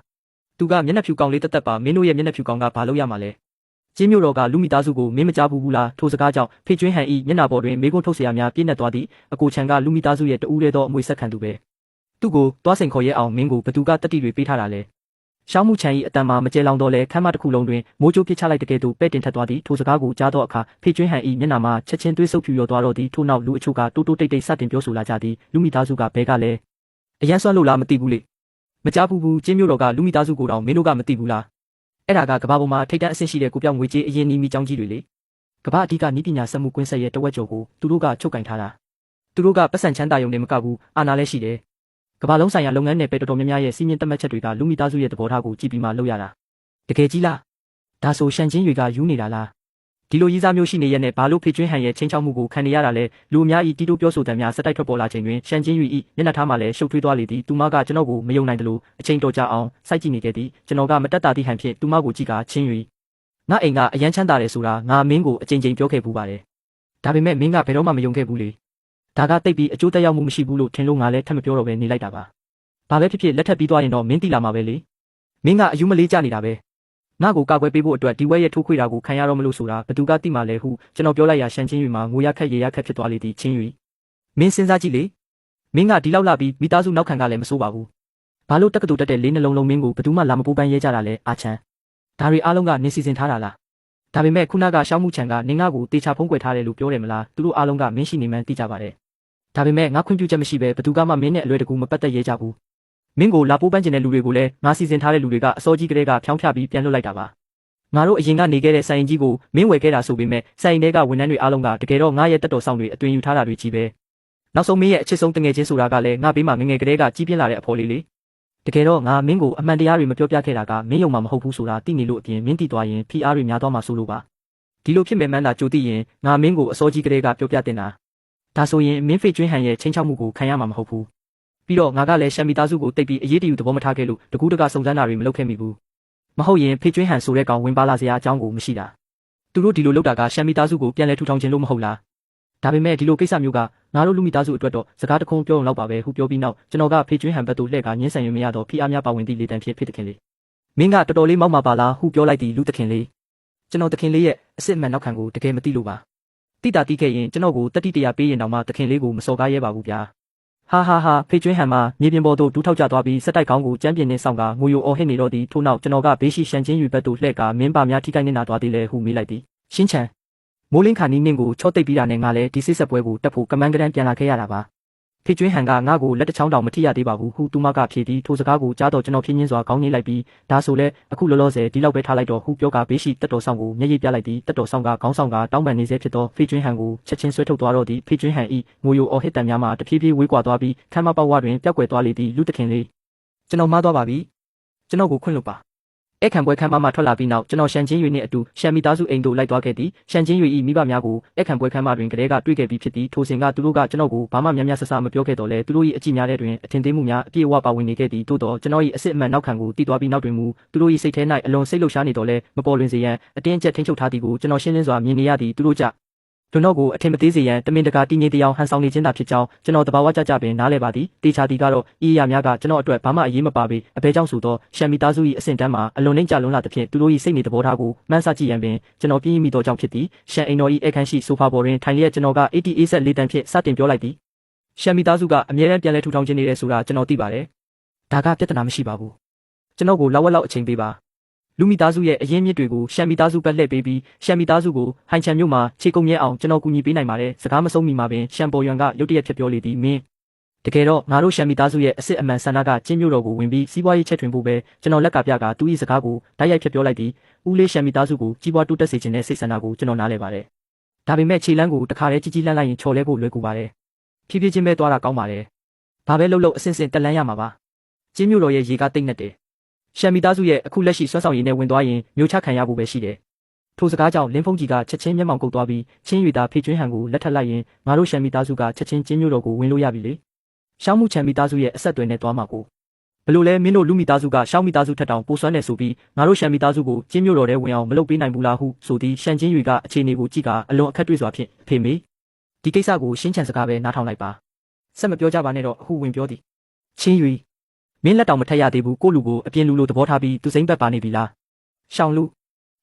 A: သူကမျက်နှာဖြူကောင်လေးတက်တက်ပါမင်းတို့ရဲ့မျက်နှာဖြူကောင်ကဘာလုပ်ရမှာလဲကျင်းမြို့တော်ကလူမိသားစုကိုမင်းမကြားဘူးလားထိုစကားကြောင့်ဖေကျွင်းဟန်ဤမျက်နှာပေါ်တွင်မေးခွန်းထုတ်เสียများပြည့်နေသွားသည်အကိုချန်ကလူမိသားစုရဲ့တူးရဲသောအမွေဆက်ခံသူပဲသူ့ကိုသွားစိန်ခေါ်ရဲအောင်မင်းကိုဘသူကတက်တိတွေပေးထားတာလဲရှောင်းမှုချန်ဤအတန်မှာမကျဲလောင်တော့လဲခမ်းမတစ်ခုလုံးတွင်မိုးကြိုးပြစ်ချလိုက်တဲ့ကဲ့သို့ပဲ့တင်ထက်သွားသည်ထိုစကားကိုကြားသောအခါဖေကျွင်းဟန်ဤမျက်နှာမှာချက်ချင်းသွေးဆုပ်ဖြူရောသွားတော့သည်ထို့နောက်လူအချို့ကတိုးတိုးတိတ်တိတ်စတင်ပြောဆိုလာကြသည်လူမိသားစုကဘဲကလည်းအရန်ဆွမ်းလို့လားမသိဘူးလေမကြားဘူးကျင်းမြို့တော်ကလူမိသားစုကိုတောင်မင်းတို့ကမသိဘူးလားအဲ့ဒါကကဘာပေါ်မှာထိတ်တန့်အဆင့်ရှိတဲ့ကိုပြောင်းငွေကြေးအရင်နီးမီကြောင်းကြီးတွေလေကဘာအဓိကနီးပညာစက်မှုကွင်းဆက်ရဲ့တဝက်ကျော်ကိုသူတို့ကချုပ်ကင်ထားတာသူတို့ကပတ်စံချမ်းသာရုံနဲ့မကဘူးအာဏာလည်းရှိတယ်ကဘာလုံးဆိုင်ရာလုပ်ငန်းနယ်ပယ်တော်တော်များများရဲ့စီးမြင့်တက်မှတ်ချက်တွေကလူမိသားစုရဲ့သဘောထားကိုကြည့်ပြီးမှလုပ်ရတာတကယ်ကြီးလားဒါဆိုရှန်ချင်းတွေကယူနေတာလားဒီလိုရေးစားမျိုးရှိနေရဲ့နဲ့ဘာလို့ဖေကျွင်းဟန်ရဲ့ချင်းချောက်မှုကိုခံနေရတာလဲလူအများဤတီးတိုးပြောဆိုတဲ့များစက်တိုက်ထွက်ပေါ်လာချိန်တွင်ရှန်ချင်းယူဤမျက်နှာထားမှလည်းရှုပ်ထွေးသွားလေသည်သူမကကျွန်တော်ကိုမယုံနိုင်တယ်လို့အချိန်တော်ကြာအောင်စိုက်ကြည့်နေခဲ့သည်ကျွန်တော်ကမတက်တာသည့်ဟန်ဖြင့်သူမကိုကြည့်ကချင်းယူငါအိမ်ကအရန်ချမ်းသာတယ်ဆိုတာငါမင်းကိုအချိန်ချင်းပြောခဲ့ဘူးပါတယ်ဒါပေမဲ့မင်းကဘယ်တော့မှမယုံခဲ့ဘူးလေဒါကတိတ်ပြီးအကျိုးသက်ရောက်မှုမရှိဘူးလို့ထင်လို့ငါလည်းထပ်မပြောတော့ပဲနေလိုက်တာပါဘာပဲဖြစ်ဖြစ်လက်ထပ်ပြီးသွားရင်တော့မင်းတိလာမှာပဲလေမင်းကအယူမလေးကြနေတာပဲငါ့ကိုကာကွယ်ပေးဖို့အတွက်ဒီဝဲရဲ့ထိုးခွေတာကိုခံရတော့မလို့ဆိုတာဘသူကသိမှလဲဟုကျွန်တော်ပြောလိုက်ရရှန်ချင်းယူမှာငိုရခက်ရေရခက်ဖြစ်သွားလေသည်ချင်းယူမင်းစဉ်းစားကြည့်လေမင်းကဒီလောက်လာပြီးမိသားစုနောက်ခံကလည်းမစိုးပါဘူးဘာလို့တက္ကသိုလ်တက်တဲ့လေးနှလုံးလုံးမင်းကိုဘသူမှလာမပူပန်းရဲကြတာလဲအာချန်ဒါတွေအားလုံးကနင်းစီစဉ်ထားတာလားဒါပေမဲ့ခုနကရှောင်းမှုချန်ကနင်းငါကိုတေချာဖုံးကွယ်ထားတယ်လို့ပြောတယ်မလားသူတို့အားလုံးကမင်းရှိနေမှန်းသိကြပါတယ်ဒါပေမဲ့ငါခွင့်ပြုချက်မရှိပဲဘသူကမှမင်းနဲ့အလွဲတကူမပတ်သက်ရဲကြဘူးမင်းကိုလာပိုးပန်းကျင်တဲ့လူတွေကိုလည်းငါစီစဉ်ထားတဲ့လူတွေကအစောကြီးကလေးကဖြောင်းဖြပြီးပြန်လွတ်လိုက်တာပါငါတို့အရင်ကနေခဲ့တဲ့ဆိုင်ကြီးကိုမင်းဝယ်ခဲ့တာဆိုပေမဲ့ဆိုင်တွေကဝန်ထမ်းတွေအားလုံးကတကယ်တော့ငါရဲ့တက်တော်ဆောင်တွေအသွင်ယူထားတာတွေကြီးပဲနောက်ဆုံးမင်းရဲ့အချစ်ဆုံးတငယ်ချင်းဆိုတာကလည်းငါဘေးမှာငငယ်ကလေးကကြီးပြင်းလာတဲ့အဖော်လေးလေတကယ်တော့ငါမင်းကိုအမှန်တရားတွေမပြောပြခဲ့တာကမင်းယုံမှာမဟုတ်ဘူးဆိုတာသိနေလို့အပြင်မင်းတည်သွားရင်ဖိအားတွေများသွားမှာဆိုလို့ပါဒီလိုဖြစ်မဲ့မှန်းသာကြိုသိရင်ငါမင်းကိုအစောကြီးကလေးကပြောပြတင်တာဒါဆိုရင်မင်းဖေကျွင်းဟန်ရဲ့ချင်းချောက်မှုကိုခံရမှာမဟုတ်ဘူးပြီးတော့ငါကလည်းရှမ်မီသားစုကိုတိတ်ပြီးအရေးတယူသဘောမထားခဲ့လို့တကူးတကစုံစမ်းတာတွေမလုပ်ခဲ့မိဘူးမဟုတ်ရင်ဖေကျွင်းဟန်ဆိုတဲ့ကောင်ဝင်ပါလာစရာအကြောင်းကိုမရှိတာသူတို့ဒီလိုလုပ်တာကရှမ်မီသားစုကိုပြန်လဲထူထောင်ခြင်းလို့မဟုတ်လားဒါပေမဲ့ဒီလိုကိစ္စမျိုးကငါတို့လူမိသားစုအတွက်တော့စကားတခုံးပြောအောင်လောက်ပါပဲဟုပြောပြီးနောက်ကျွန်တော်ကဖေကျွင်းဟန်ဘက်သို့လှည့်ကညှင်းဆန်ရမရတော့ဖိအားများပါဝင်သည့်လေတံဖြစ်ဖေသခင်လေးမင်းကတော်တော်လေးမောက်မှာပါလားဟုပြောလိုက်သည်လူသခင်လေးကျွန်တော်သခင်လေးရဲ့အစ်စ်မှန်နောက်ခံကိုတကယ်မသိလို့ပါတိတာတိခဲ့ရင်ကျွန်တော်ကိုတတိတရားပေးရင်တောင်မှသခင်လေးကိုမစော်ကားရဲပါဘူးဗျာဟာဖေကျွင်းဟန်မှာမြေပြင်ပေါ်သို့ဒူးထောက်ကျသွားပြီးစက်တိုက်ကောင်းကိုကျမ်းပြင်းနေဆောင်ကငိုယိုအော်ဟစ်နေတော့သည်ထို့နောက်ကျွန်တော်ကဘေးရှိရှန်ချင်းယူဘက်သို့လှည့်ကမင်းပါများထိခိုက်နေတာသွားသေးလဲဟုမေးလိုက်သည်ရှင်းချန်မိုးလင်းခါနီးနင်းကိုချော့တိတ်ပြီးတာနဲ့ငါလည်းဒီစစ်ဆက်ပွဲကိုတက်ဖို့ကမန်းကရန်ပြန်လာခဲ့ရတာပါဖေကျွင်းဟန်ကငါ့ကိုလက်တစ်ချောင်းတောင်မထိရသေးပါဘူးဟုသူမကဖြေပြီးထိုစကားကိုကြားတော့ကျွန်တော်ဖြင်းချင်းစွာခေါင်းငိမ့်လိုက်ပြီးဒါဆိုလဲအခုလောလောဆယ်ဒီလောက်ပဲထားလိုက်တော့ဟုပြောကဘေးရှိတက်တော်ဆောင်ကိုမျက်ရည်ပြလိုက်ပြီးတက်တော်ဆောင်ကခေါင်းဆောင်ကတောင်းပန်နေစေဖြစ်သောဖေကျွင်းဟန်ကိုချက်ချင်းဆွဲထုတ်သွားတော့သည်ဖေကျွင်းဟန်ဤငိုယိုအော်ဟစ်တံများမှတဖြည်းဖြည်းဝေးကွာသွားပြီးခမ်းမပေါက်ဝတွင်ပျောက်ကွယ်သွားလေသည်လူသခင်လေးကျွန်တော်မှားသွားပါပြီကျွန်တော်ကိုခွင့်လွှတ်ပါ ခံပွဲခန်းမထွက်လာပြီးနောက်ကျွန်တော်ရှန်ချင်းရွေနှင့်အတူရှန်မီသားစုအိမ်သို့လိုက်သွားခဲ့သည်ရှန်ချင်းရွေ၏မိဘများကိုခံပွဲခန်းမတွင်ကလေးကတွေ့ခဲ့ပြီးဖြစ်သည်ထိုစဉ်ကသူတို့ကကျွန်တော်ကိုဘာမှများများဆဆမပြောခဲ့တော့လဲသူတို့၏အကြည့်များတဲ့တွင်အထင်သေးမှုများအပြည့်အဝပါဝင်နေခဲ့သည်သို့တော့ကျွန်တော်၏အစစ်အမှန်နောက်ခံကိုတည်သွားပြီးနောက်တွင်မူသူတို့၏စိတ်ထဲ၌အလွန်စိတ်လှုပ်ရှားနေတော့လဲမပေါ်လွင်စေရန်အတင်းအကျပ်ထိန်းချုပ်ထားသည်ကိုကျွန်တော်ရှင်းလင်းစွာမြင်နေရသည်သူတို့ကြကျွန်တော်ကိုအထင်မသေးစေရန်တမင်တကာတည်ငြိမ်တရားဟန်ဆောင်နေခြင်းသာဖြစ်ကြောင်းကျွန်တော်တဘာဝကြပင်နားလည်ပါသည်တေချာသည်ကတော့ဤအရာများကကျွန်တော်အတွက်ဘာမှအရေးမပါပေအဘဲကြောင့်ဆိုသောရှန်မီသားစု၏အဆင့်တန်းမှာအလွန်နှိမ့်ကျလွန်းလာသဖြင့်သူတို့၏စိတ်နေသဘောထားကိုမှန်းဆကြည့်ရန်ပင်ကျွန်တော်ပြင်းမိသောကြောင့်ဖြစ်သည်ရှန်အိမ်တော်၏အခန်းရှိဆိုဖာပေါ်တွင်ထိုင်လျက်ကျွန်တော်က80 တန်ဖြင့်စတင်ပြောလိုက်သည်ရှန်မီသားစုကအမြဲတမ်းပြန်လဲထူထောင်ခြင်းနေတယ်ဆိုတာကျွန်တော်သိပါတယ်ဒါကပြဿနာမရှိပါဘူးကျွန်တော်ကိုလောက်ဝက်လောက်အချိန်ပေးပါလူမီသားစုရဲ့အရင်းမြစ်တွေကိုရှန်မီသားစုပတ်လှည့်ပေးပြီးရှန်မီသားစုကိုဟိုင်ချန်မြို့မှာခြေကုပ်မြဲအောင်ကျွန်တော်ကူညီပေးနိုင်ပါတယ်စကားမဆုံးမီမှာပင်ရှန်ပေါ်ယွမ်ကရုတ်တရက်ဖြစ်ပြောလေသည်မင်းတကယ်တော့ငါတို့ရှန်မီသားစုရဲ့အစစ်အမှန်ဆန္ဒကကျင်းမြို့တော်ကိုဝင်ပြီးစီးပွားရေးချက်ထွင်ဖို့ပဲကျွန်တော်လက်ကပြကသူ၏စကားကိုတိုက်ရိုက်ဖြစ်ပြောလိုက်သည်ဦးလေးရှန်မီသားစုကိုကြီးပွားတိုးတက်စေခြင်းနဲ့စိတ်ဆန္ဒကိုကျွန်တော်နားလည်ပါတယ်ဒါပေမဲ့ခြေလမ်းကိုတခါတည်းကြီးလှမ်းလိုက်ရင်ချော်လဲဖို့လွယ်ကူပါတယ်ဖြည်းဖြည်းချင်းပဲသွားတာကောင်းပါတယ်ဘာပဲလုပ်အဆင့်ဆင့်တက်လန်းရမှာပါကျင်းမြို့တော်ရဲ့ရေကတိတ်နေတယ်ရှန်မီသားစုရဲ့အခုလက်ရှိစွမ်းဆောင်ရည်နဲ့ဝင်သွားရင်မျိုးချခံရဖို့ပဲရှိတယ်ထိုစကားကြောင့်လင်းဖုံးကြီးကချက်ချင်းမျက်မှောင်ကုတ်သွားပြီးချင်းရွေသားဖေကျွင်းဟန်ကိုလက်ထပ်လိုက်ရင်ငါတို့ရှန်မီသားစုကချက်ချင်းကျင်းမြို့တော်ကိုဝင်လို့ရပြီလေရှောင်းမှုချန်မီသားစုရဲ့အဆက်အသွယ်နဲ့သွားမှာကိုဘလို့လဲမင်းတို့လူမီသားစုကရှောင်းမီသားစုထက်တောင်ပိုစွမ်းနေဆိုပြီးငါတို့ရှန်မီသားစုကိုကျင်းမြို့တော်ထဲဝင်အောင်မလုပ်ပေးနိုင်ဘူးလားဟုဆိုသည်ရှန်ချင်းရွေကအခြေအနေကိုကြည့်ကအလွန်အခက်တွေ့စွာဖြင့်ဖေမေဒီကိစ္စကိုရှင်းချန်စကားပဲနားထောင်လိုက်ပါဆက်မပြောကြပါနဲ့တော့အခုဝင်ပြောသည်ချင်းရွေမင်းလက်တောင်မထက်ရသေးဘူးကိုလူကိုအပြင်လူလိုသဘောထားပြီးသူစိမ့်ဘက်ပါနေပြီလားရှောင်းလူ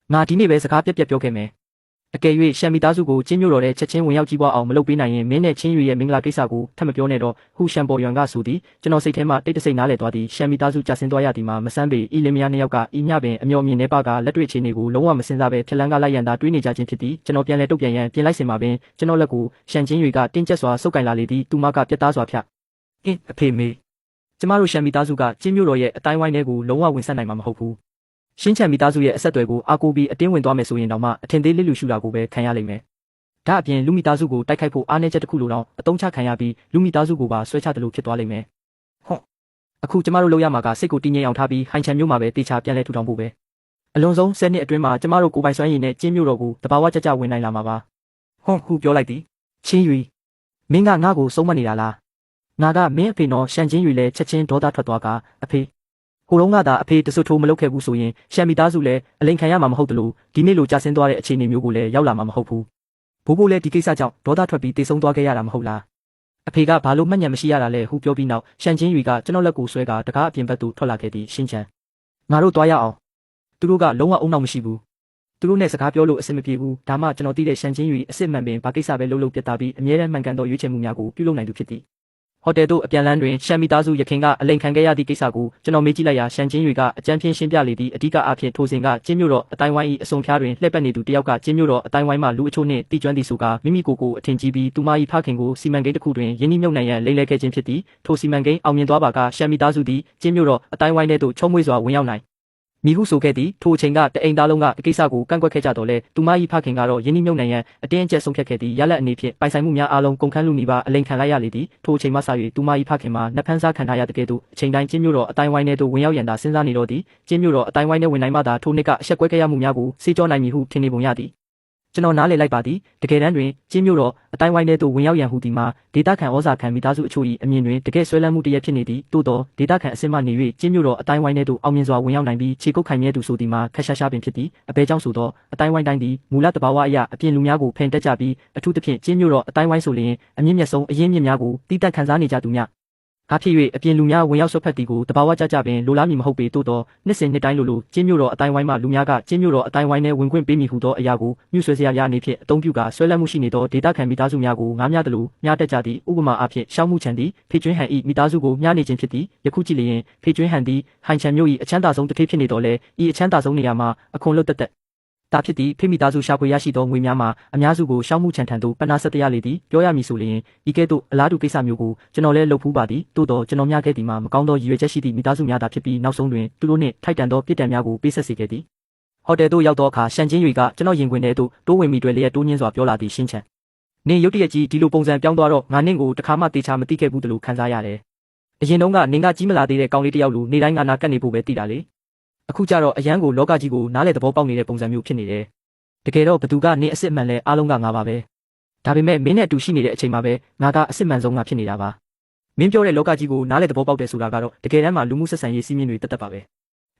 A: ငါဒီနေ့ပဲစကားပြက်ပြောခဲ့မယ်အကယ်၍ရှန်မီသားစုကိုကျင်းမြို့တော်ထဲချက်ချင်းဝင်ရောက်ကြီးပွားအောင်မလုပ်ပေးနိုင်ရင်မင်းနဲ့ချင်းရွေရဲ့မင်္ဂလာကိစ္စကိုထပ်မပြောနဲ့တော့ဟူရှန်ပေါ်ယွမ်ကဆိုသည်ကျွန်တော်စိတ်ထဲမှာတိတ်တဆိတ်နားလည်သွားသည်ရှန်မီသားစုကြာဆင်းသွားရသည်မှာမဆန်းပေဤလင်မယားနှစ်ယောက်ကဤညပင်အမျော်မြင်နေပါကလက်တွေ့အခြေအနေကိုလုံးဝမစင်စားပဲဖြလန်းကလိုက်ရန်သာတွေးနေကြခြင်းဖြစ်သည်ကျွန်တော်ပြန်လဲတုတ်ပြန်ရန်ပြင်လိုက်စင်မှာပင်ကျွန်တော်လက်ကိုရှန်ချင်းရွေကတင်းကျပ်စွာဆုပ်ကင်လာလေသည်သူမကပြတ်သားစွာဖြတ်အဖေမေကျမတို့ရှန်မီသားစုကကျင်းမြို့တော်ရဲ့အတိုင်းဝိုင်းထဲကိုလုံးဝဝင်ဆက်နိုင်မှာမဟုတ်ဘူးရှင်းချန်မီသားစုရဲ့အဆက်အသွယ်ကိုအားကိုးပြီးအတင်းဝင်သွားမယ်ဆိုရင်တော့မှအထင်သေးလေးလူရှူတာကိုပဲခံရလိမ့်မယ်ဒါအပြင်လူမီသားစုကိုတိုက်ခိုက်ဖို့အားနည်းချက်တစ်ခုလိုတော့အတုံးချခံရပြီးလူမီသားစုကိုပါဆွဲချတယ်လို့ဖြစ်သွားလိမ့်မယ်ဟုတ်အခုကျမတို့လုပ်ရမှာကစိတ်ကိုတည်ငြိမ်အောင်ထားပြီးဟိုင်ချန်မြို့မှာပဲတေချာပြန်လဲထူထောင်ဖို့ပဲအလွန်ဆုံး10နှစ်အတွင်းမှာကျမတို့ကိုပိုင်စွမ်းရည်နဲ့ကျင်းမြို့တော်ကိုတဘာဝကြဝင်နိုင်လာမှာပါဟုတ်ခုပြောလိုက်သည်ချင်းရွေမင်းကငါ့ကိုစုံမနေတာလားငါကမင်းအဖေနော်ရှန်ချင်းရွေလဲချက်ချင်းဒေါသထွက်သွားကအဖေဟိုတုန်းကသာအဖေတဆွထိုးမလုပ်ခဲ့ဘူးဆိုရင်ရှန်မီသားစုလည်းအလိန်ခံရမှာမဟုတ်တလို့ဒီနေ့လိုကြာဆင်းသွားတဲ့အခြေအနေမျိုးကိုလည်းရောက်လာမှာမဟုတ်ဘူးဘိုးဘိုးလည်းဒီကိစ္စကြောင့်ဒေါသထွက်ပြီးတေဆုံးသွားခဲ့ရတာမဟုတ်လားအဖေကဘာလို့မှတ်ညံမရှိရတာလဲဟုပြောပြီးနောက်ရှန်ချင်းရွေကကျွန်တော်လက်ကိုဆွဲကတကားအပြင်ဘက်သို့ထွက်လာခဲ့သည်ရှင်းချန်ငါတို့သွားရအောင်သူတို့ကလုံးဝအုံနောက်မရှိဘူးသူတို့နဲ့စကားပြောလို့အဆင်မပြေဘူးဒါမှကျွန်တော်သိတဲ့ရှန်ချင်းရွေအစ်စ်မှန်ပင်ဘာကိစ္စပဲလုပ်ပြတ်သားပြီးအမြဲတမ်းမှန်ကန်သောရွေးချယ်မှုများကိုပြုလုပ်နိုင်သူဖြစ်သည်ဟိုတယ်တို့အပြန်လန်းတွင်ရှန်မီသားစုရခင်ကအလိန်ခံခဲ့ရသည့်ကိစ္စကိုကျွန်တော်မေးကြည့်လိုက်ရာရှန်ချင်းရွေကအကြမ်းဖျင်းရှင်းပြလေသည့်အဓိကအဖြစ်ထိုစဉ်ကကျင်းမြို့တော်အတိုင်းဝိုင်း၏အစုံဖျားတွင်လှည့်ပတ်နေသူတယောက်ကကျင်းမြို့တော်အတိုင်းဝိုင်းမှလူအချို့နှင့်တိကျွမ်းသည်ဆိုကမိမိကိုယ်ကိုအထင်ကြီးပြီးသူမ၏ဖခင်ကိုစီမံကိန်းတစ်ခုတွင်ယင်းနှိမ့်မြုပ်နှံရန်လိမ့်လဲခဲ့ခြင်းဖြစ်သည်ထိုစီမံကိန်းအောင်မြင်သွားပါကရှန်မီသားစုသည်ကျင်းမြို့တော်အတိုင်းဝိုင်းထဲသို့ချုံးမွေးစွာဝင်ရောက်နိုင်မိဟုဆိုခဲ့သည်ထိုအချိန်ကတအိမ်သားလုံးကကိစ္စကိုကန့်ကွက်ခဲ့ကြတော့လေသူမ၏ဖခင်ကတော့ယင်းနှိမ့်မြုပ်နှံရန်အတင်းအကျပ်ဆုံးဖြတ်ခဲ့သည်ရလက်အနေဖြင့်ပိုင်ဆိုင်မှုများအားလုံးကုန်ခန်းလူနီပါအလိန်ခံလိုက်ရလေသည်ထိုအချိန်မှစ၍သူမ၏ဖခင်မှာနှက်ဖန်းစားခံထားရတဲ့ကဲ့သို့အချိန်တိုင်းကျင်းမြို့တော်အတိုင်းဝိုင်းထဲသို့ဝင်ရောက်ရန်သာစဉ်းစားနေတော့သည်ကျင်းမြို့တော်အတိုင်းဝိုင်းထဲဝင်နိုင်မှသာထိုနှစ်ကအဆက်ကွဲခဲ့ရမှုများကိုစေကြောနိုင်မည်ဟုထင်နေပုံရသည်ကျွန်တော်နားလည်လိုက်ပါသည်တကယ်တမ်းတွင်ကျင်းမြို့တော်အတိုင်းဝိုင်းထဲသို့ဝင်ရောက်ရန်ဟူသည်မှာဒေတာခန်ဩဇာခံမိသားစုအချို့၏အမြင်တွင်တကယ်ဆွဲလန်းမှုတရဖြစ်နေသည်သို့သောဒေတာခန်အစစ်မှနေ၍ကျင်းမြို့တော်အတိုင်းဝိုင်းထဲသို့အောင်မြင်စွာဝင်ရောက်နိုင်ပြီးခြေကုပ်ခိုင်မြဲသူဆိုသည်မှာခက်ရှားရှားပင်ဖြစ်သည်အဘဲကြောင့်ဆိုသောအတိုင်းဝိုင်းတိုင်းသည်မူလတဘာဝအရာအပြင်လူများကိုဖန်တက်ကြပြီးအထူးသဖြင့်ကျင်းမြို့တော်အတိုင်းဝိုင်းဆိုလျင်အမြင့်မြတ်ဆုံးအရင်းမြစ်များကိုတည်တံ့ခံစားနေကြသူများအားဖြစ်၍အပြင်လူများဝင်ရောက်ဆွတ်ဖက်သည်ကိုတဘာဝကြပင်လိုလားမည်မဟုတ်ပေသို့သောနှစ်စဉ်နှစ်တိုင်းလိုကျင်းမြို့တော်အတိုင်းဝိုင်းမှလူများကကျင်းမြို့တော်အတိုင်းဝိုင်းထဲဝင်ခွင့်ပေးမည်ဟုသောအရာကိုမြှုပ်ဆွဲစရာအနေဖြင့်အသုံးပြုကာဆွဲလန်းမှုရှိနေသောဒေတာခံမိသားစုများကိုငားများသလိုများတက်ကြသည့်ဥပမာအားဖြင့်ရှောင်းမှုချန်သည်ဖေကျွင်းဟန်၏မိသားစုကိုမျှနေခြင်းဖြစ်သည်ယခုကြည့်လျင်ဖေကျွင်းဟန်သည်ဟိုင်ချန်မြို့၏အချမ်းသာဆုံးတစ်ထေးဖြစ်နေတော်လဲဤအချမ်းသာဆုံးနေရာမှာအခွန်လွတ်တက်ဒါဖြစ်သည်ဖိမိသားစုရှာဖွေရရှိသောငွေများမှာအများစုကိုရှောင်းမှုချန်ထန်သို့ပဏာဆက်တရားလေသည်ပြောရမည်ဆိုလျင်ဤကဲ့သို့အလားတူကိစ္စမျိုးကိုကျွန်တော်လည်းလုပ်ဖူးပါသည်သို့တော့ကျွန်တော်များခဲ့သည်မှာမကောင်းသောရည်ရွယ်ချက်ရှိသည့်မိသားစုများသာဖြစ်ပြီးနောက်ဆုံးတွင်သူတို့နှင့်ထိုက်တန်သောပြစ်ဒဏ်များကိုပေးဆက်စေခဲ့သည်ဟိုတယ်သို့ရောက်သောအခါရှန်ချင်းရွေကကျွန်တော်ရင်ခွင်ထဲသို့တိုးဝင်မိတွေလျက်တိုးညင်းစွာပြောလာသည်ရှင်းချန်နင်ရုတ်တရက်ကြီးဒီလိုပုံစံပြောင်းသွားတော့ငါနင့်ကိုတခါမှတေချာမသိခဲ့ဘူးတလို့ခံစားရတယ်အရင်တုန်းကနင်ကကြီးမလာသေးတဲ့ကောင်လေးတစ်ယောက်လိုနေတိုင်းငါနာကတ်နေဖို့ပဲသိတာလေ အခုကြတော့အရန်ကိုလောကကြီးကိုနားလေသဘောပေါက်နေတဲ့ပုံစံမျိုးဖြစ်နေတယ်တကယ်တော့ဘသူကနင်းအစ်စ်မှန်လဲအားလုံးကငါပါပဲဒါပေမဲ့မင်းနဲ့အတူရှိနေတဲ့အချိန်မှာပဲငါကအစ်စ်မှန်ဆုံးကဖြစ်နေတာပါမင်းပြောတဲ့လောကကြီးကိုနားလေသဘောပေါက်တယ်ဆိုတာကတော့တကယ်တမ်းမှာလူမှုဆက်ဆံရေးစီးမြင်တွေတက်တက်ပါပ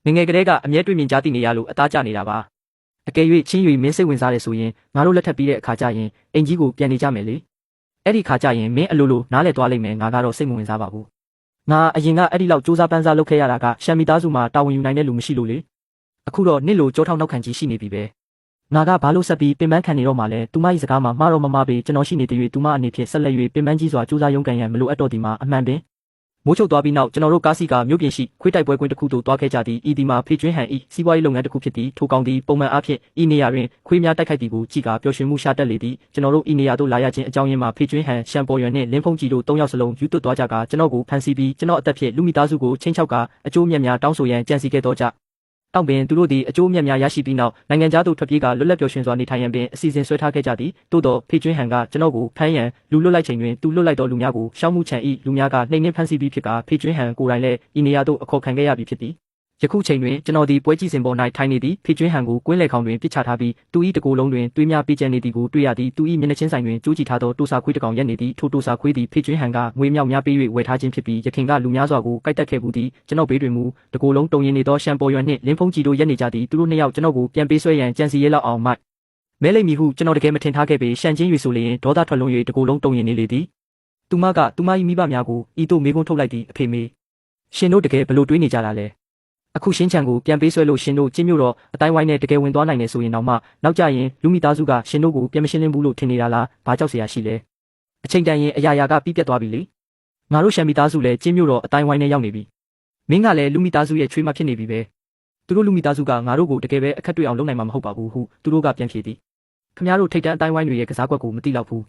A: ဲငငယ်ကလေးကအမြဲတွေ့မြင်ကြားသိနေရလို့အသားကျနေတာပါအကယ်၍ချင်း၍မင်းစိတ်ဝင်စားတယ်ဆိုရင်ငါတို့လက်ထပ်ပြီးတဲ့အခါကျရင်အိမ်ကြီးကိုပြန်နေကြမယ်လေအဲ့ဒီခါကျရင်မင်းအလိုလိုနားလေသွားလိမ့်မယ်ငါကတော့စိတ်မဝင်စားပါဘူးငါအရင်ကအဲ့ဒီလောက်စူးစမ်းပန်းစားလုပ်ခဲ့ရတာကရှမ်မီသားစုမှာတာဝန်ယူနိုင်တဲ့လူမရှိလို့လေအခုတော့နင့်လိုကြောထောက်နောက်ခံကြီးရှိနေပြီပဲငါကဘာလို့ဆက်ပြီးပင်ပန်းခံနေတော့မှလဲသူမ၏စကားမှာမှားတော့မမှားပေကျွန်တော်ရှိနေသေး၍သူမအနေဖြင့်ဆက်လက်၍ပင်ပန်းကြီးစွာစူးစမ်းရုန်းကန်ရန်မလိုအပ်တော့ဒီမှာအမှန်ပင်မိုးချုပ်သွားပြီးနောက်ကျွန်တော်တို့ကားစီကမြို့ပြင်ရှိခွေးတိုက်ပွဲကွင်းတစ်ခုသို့သွားခဲ့ကြသည်ဤဒီမှာဖေကျွင်းဟန်ဤစီးပွားရေးလုပ်ငန်းတစ်ခုဖြစ်သည်ထိုကောင်သည်ပုံမှန်အားဖြင့်ဤနေရာတွင်ခွေးများတိုက်ခိုက်သည်ကိုကြည့်ကာပျော်ရွှင်မှုရှာတက်လေသည်ကျွန်တော်တို့ဤနေရာသို့လာရခြင်းအကြောင်းရင်းမှာဖေကျွင်းဟန်ရှမ်ပေါ်ရွယ်နှင့်လင်းဖုံးကြီးတို့၃ယောက်စလုံးယူသွတ်သွားကြကာကျွန်တော်ကိုဖမ်းဆီးပြီးကျွန်တော်အသက်ဖြင့်လူမိသားစုကိုချင်းချောက်ကာအကျိုးမြတ်များတောင်းဆိုရန်ကြံစည်ခဲ့တော့ကြတောင်ပင်သူတို့သည်အကျိုးမြတ်များရရှိပြီးနောက်နိုင်ငံသားတို့ထွက်ပြေးကလွတ်လပ်ပျော်ရွှင်စွာနေထိုင်ရန်ပင်အစီအစဉ်ဆွဲထားခဲ့ကြသည်သို့တော့ဖေကျွင်းဟန်ကကျွန်တော်ကိုဖမ်းရန်လူလွတ်လိုက်ချိန်တွင်သူလွတ်လိုက်သောလူများကိုရှောင်းမှုချန်ဤလူများကနှိမ်နှင်းဖမ်းဆီးပြီးဖြစ်ကာဖေကျွင်းဟန်ကိုယ်တိုင်လည်းဤနေရာသို့အခေါ်ခံခဲ့ရပြီဖြစ်သည်ယခုချိန်တွင်ကျွန်တော်သည်ပွဲကြည့်စင်ပေါ်၌ထိုင်နေသည်ဖေကျွင်းဟန်ကိုကွင်းလေခေါင်တွင်ပစ်ချထားပြီးသူ၏တကိုယ်လုံးတွင်သွေးများပေးကျန်နေသည်ကိုတွေ့ရသည်သူ၏မျက်နှာချင်းဆိုင်တွင်ကျိုးကြည့်ထားသောတိုစာခွေးတစ်ကောင်ရက်နေသည်ထိုတိုစာခွေးသည်ဖေကျွင်းဟန်ကငွေမြောက်များပေး၍ဝယ်ထားခြင်းဖြစ်ပြီးရခင်ကလူများစွာကိုကိုက်တက်ခဲ့မှုသည်ကျွန်တော်ဘေးတွင်မူတကိုယ်လုံးတုံရင်နေသောရှမ်ပေါ်ရွယ်နှင့်လင်းဖုံးကြီးတို့ရက်နေကြသည်သူတို့နှစ်ယောက်ကျွန်တော်ကိုပြန်ပေးဆွဲရန်ကြံစီရဲလောက်အောင်မိုက်မဲလိမ့်မည်ဟုကျွန်တော်တကယ်မထင်ထားခဲ့ပေရှန်ချင်း၍ဆိုလျင်ဒေါသထွက်လွန်၍တကိုယ်လုံးတုံရင်နေလေသည်သူမကသူမ၏မိဘများကိုဤသို့မေးခွန်းထုတ်လိုက်သည်အဖေမေရှင်တို့တကယ်ဘလို့တွေးနေကြတာလဲအခုရှင်းချန်ကိုပြန်ပေးဆွဲလို့ရှင်တို့ချင်းမြို့တော်အတိုင်းဝိုင်းနဲ့တကယ်ဝင်သွားနိုင်နေဆိုရင်တော့မှနောက်ကြရင်လူမိသားစုကရှင်တို့ကိုပြန်မရှင်းလင်းဘူးလို့ထင်နေတာလားဘာကြောက်เสียရရှိလဲအချိန်တန်ရင်အရာရာကပြီးပြတ်သွားပြီလေငါတို့ရှမ်းမိသားစုလည်းချင်းမြို့တော်အတိုင်းဝိုင်းနဲ့ရောက်နေပြီမင်းကလည်းလူမိသားစုရဲ့ချွေးမဖြစ်နေပြီပဲသူတို့လူမိသားစုကငါတို့ကိုတကယ်ပဲအခက်တွေ့အောင်လုပ်နိုင်မှာမဟုတ်ပါဘူးဟုသူတို့ကပြန်ဖြေသည်ခင်ဗျားတို့ထိတ်တန်းအတိုင်းဝိုင်းတွေရဲ့ကစားကွက်ကိုမသိတော့ဘူး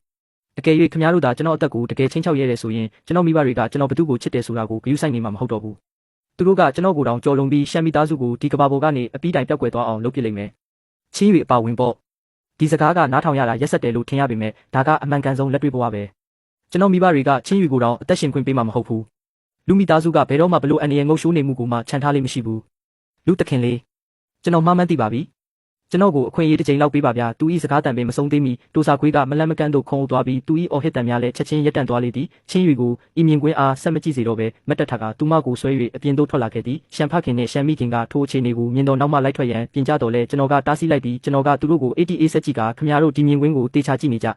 A: အကယ်၍ခင်ဗျားတို့သာကျွန်တော်အသက်ကိုတကယ်ချင်းချောက်ရဲတယ်ဆိုရင်ကျွန်တော်မိဘတွေကကျွန်တော်ဘသူ့ကိုချစ်တယ်ဆိုတာကိုဂရုစိုက်နေမှာမဟုတ်တော့ဘူးသူတို့ကကျွန်တော်ကိုတောင်ကြော်လွန်ပြီးရှမ်းမိသားစုကိုဒီကဘာပေါ်ကနေအပီးတိုင်ပြောက်ကွယ်သွားအောင်လုပ်ပစ်လိမ့်မယ်ချင်း၍အပါဝင်ပေါ့ဒီစကားကနားထောင်ရတာရက်ဆက်တယ်လို့ထင်ရပေမဲ့ဒါကအမှန်ကန်ဆုံးလက်တွေ့ဘဝပဲကျွန်တော်မိဘတွေကချင်း၍ကိုတောင်အသက်ရှင်ခွင့်ပေးမှာမဟုတ်ဘူးလူမိသားစုကဘယ်တော့မှဘလို့အန်ရငုတ်ရှိုးနေမှုကိုမှခြံထားလိမ့်မရှိဘူးလူတခင်လေးကျွန်တော်မှားမှန်းသိပါပြီကျွန်တော်ကိုအခွင့်အရေးတစ်ချိန်လောက်ပေးပါဗျာသူဤစကားတန်ပင်မဆုံးသေးမီတိုစာခွေးကမလန့်မကန့်သို့ခုံသွားပြီးသူဤအော်ဟစ်တန်များလည်းချက်ချင်းရက်တန့်သွားလေသည်ချင်းရီကိုဤမြင်ကွင်းအားဆက်မကြည့်စေတော့ပဲမတ်တက်ထကသူမကိုဆွဲ၍အပြင်သို့ထွက်လာခဲ့သည်ရှမ်ဖခင်နှင့်ရှမ်မိခင်ကထိုအခြေအနေကိုမြင်တော့နောက်မှလိုက်ထွက်ရန်ပြင်ကြတော့လဲကျွန်တော်ကတားဆီးလိုက်ပြီးကျွန်တော်ကသူတို့ကိုATAဆက်ကြည့်ကခင်ဗျားတို့ဒီမြင်ကွင်းကိုတေချာကြည့်နေကြ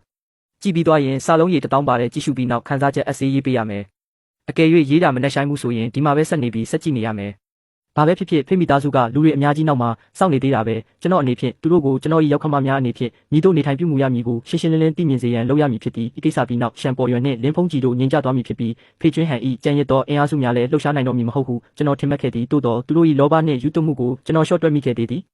A: ကြည့်ပြီးသွားရင်စာလုံးရည်1000ပါတယ်ကြည့်ရှုပြီးနောက်ခန်းစားချက်အစေးရေးပေးရမယ်အကယ်၍ရေးတာမနှက်ဆိုင်မှုဆိုရင်ဒီမှာပဲဆက်နေပြီးဆက်ကြည့်နေရမယ်ဘာပဲဖြစ်ဖြစ်ဖိမိသားစုကလူတွေအများကြီးနောက်မှာစောင့်နေသေးတာပဲကျွန်တော်အနေဖြင့်သူတို့ကိုကျွန်တော်၏ရောက်ခမများအနေဖြင့်ညီတို့နေထိုင်ပြုမှုရမည်ကိုရှင်းရှင်းလင်းလင်းသိမြင်စေရန်လုပ်ရမည်ဖြစ်သည်ဒီကိစ္စပြီးနောက်ရှမ်ပေါ်ရွယ်နှင့်လင်းဖုံးကြီးတို့ငြိမ်ချသွားမည်ဖြစ်ပြီးဖေကျွင်းဟန်၏ကြံရစ်သောအင်အားစုများလည်းလှုပ်ရှားနိုင်တော့မည်မဟုတ်ဟုကျွန်တော်ထင်မှတ်ခဲ့သည်သို့တော်သူတို့၏လောဘနှင့်ယူသွမှုကိုကျွန်တော်ရှော့တွက်မိခဲ့သေးသည်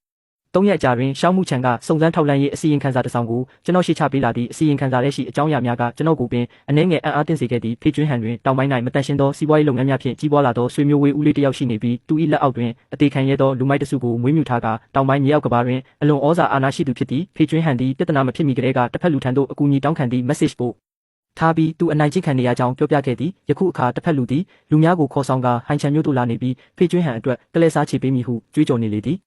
A: ၃ရက်ကြာတွင်ရှောင်းမှုချန်ကစုံစမ်းထောက်လှမ်းရေးအစီရင်ခံစာတစ်စောင်ကိုကျွန်တော်ရှေ့ချပေးလာသည့်အစီရင်ခံစာထဲရှိအကြောင်းအရာများကကျွန်တော်ကိုပင်အနှဲငယ်အံ့အားသင့်စေခဲ့သည့်ဖေကျွင်းဟန်တွင်တောင်ပိုင်း၌မတန်ရှင်းသောစီးပွားရေးလုပ်ငန်းများဖြင့်ကြီးပွားလာသောဆွေမျိုးဝေးဦးလေးတစ်ယောက်ရှိနေပြီးသူ၏လက်အောက်တွင်အသေးခံရသောလူမိုက်တစုကိုမွေးမြူထားကတောင်ပိုင်းမြေအောက်ကဘာတွင်အလွန်ဩဇာအာဏာရှိသူဖြစ်သည့်ဖေကျွင်းဟန်သည်ပြဿနာမဖြစ်မီကတည်းကတစ်ဖက်လူထံသို့အကူအညီတောင်းခံသည့် message ပို့ထားပြီးသူအနိုင်ကျင့်ခံနေရကြောင်းပြောပြခဲ့သည်ယခုအခါတစ်ဖက်လူသည်လူများကိုခေါ်ဆောင်ကဟိုင်ချန်မြို့သို့လာနေပြီးဖေကျွင်းဟန်အတွက်ကလဲစားချေပေးမည်ဟုကြွေးကြော်နေလေသည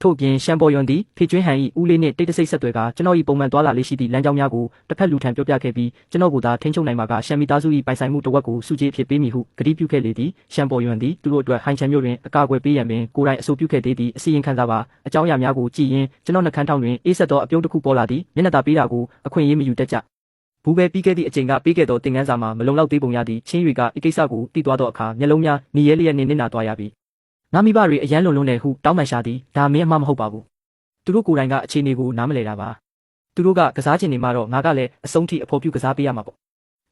A: ်ထို့ပြင်ရှမ်ပေါ်ယွန်သည်ဖေကျွင်းဟန်၏ဦးလေးနှင့်တိတ်တဆိတ်ဆက်သွယ်ကကျွန်တော်၏ပုံမှန်သွားလာလေးရှိသည့်လမ်းကြောင်းများကိုတစ်ဖက်လူထံပြောပြခဲ့ပြီးကျွန်တော်ကိုသာထိန်းချုပ်နိုင်မှာကရှမ်မီသားစု၏ပိုင်ဆိုင်မှုတစ်ဝက်ကိုစုကြည်ဖြစ်ပေးမည်ဟုကတိပြုခဲ့လေသည်ရှမ်ပေါ်ယွန်သည်သူတို့အတွက်ဟိုင်ချန်မြို့တွင်အကာအကွယ်ပေးရန်ပင်ကိုယ်တိုင်အဆိုပြုခဲ့သေးသည့်အစီရင်ခံစာပါအကြောင်းအရာများကိုကြည့်ရင်ကျွန်တော်နှကန်းထောင်တွင်အေးဆက်သောအပြုံးတစ်ခုပေါ်လာသည်မျက်နှာသာပေးတာကိုအခွင့်အရေးမယူတတ်ကြဘူးပဲပြီးခဲ့သည့်အချိန်ကပေးခဲ့သောသင်ခန်းစာမှာမလုံလောက်သေးပုံရသည့်ချင်းတွေကဤကိစ္စကိုသိသွားသောအခါမျက်လုံးများနေရဲလျက်နှင့်နစ်နာသွားရပြီငါမိဘတွေအရန်လွန်လွန်းတယ်ဟုတောင်းပန်ရှာသည်ဒါမင်းအမှမဟုတ်ပါဘူးသူတို့ကိုယ်တိုင်ကအခြေအနေကိုနားမလည်တာပါသူတို့ကကစားချင်နေမှတော့ငါကလည်းအဆုံးထိအဖို့ပြုကစားပေးရမှာပေါ့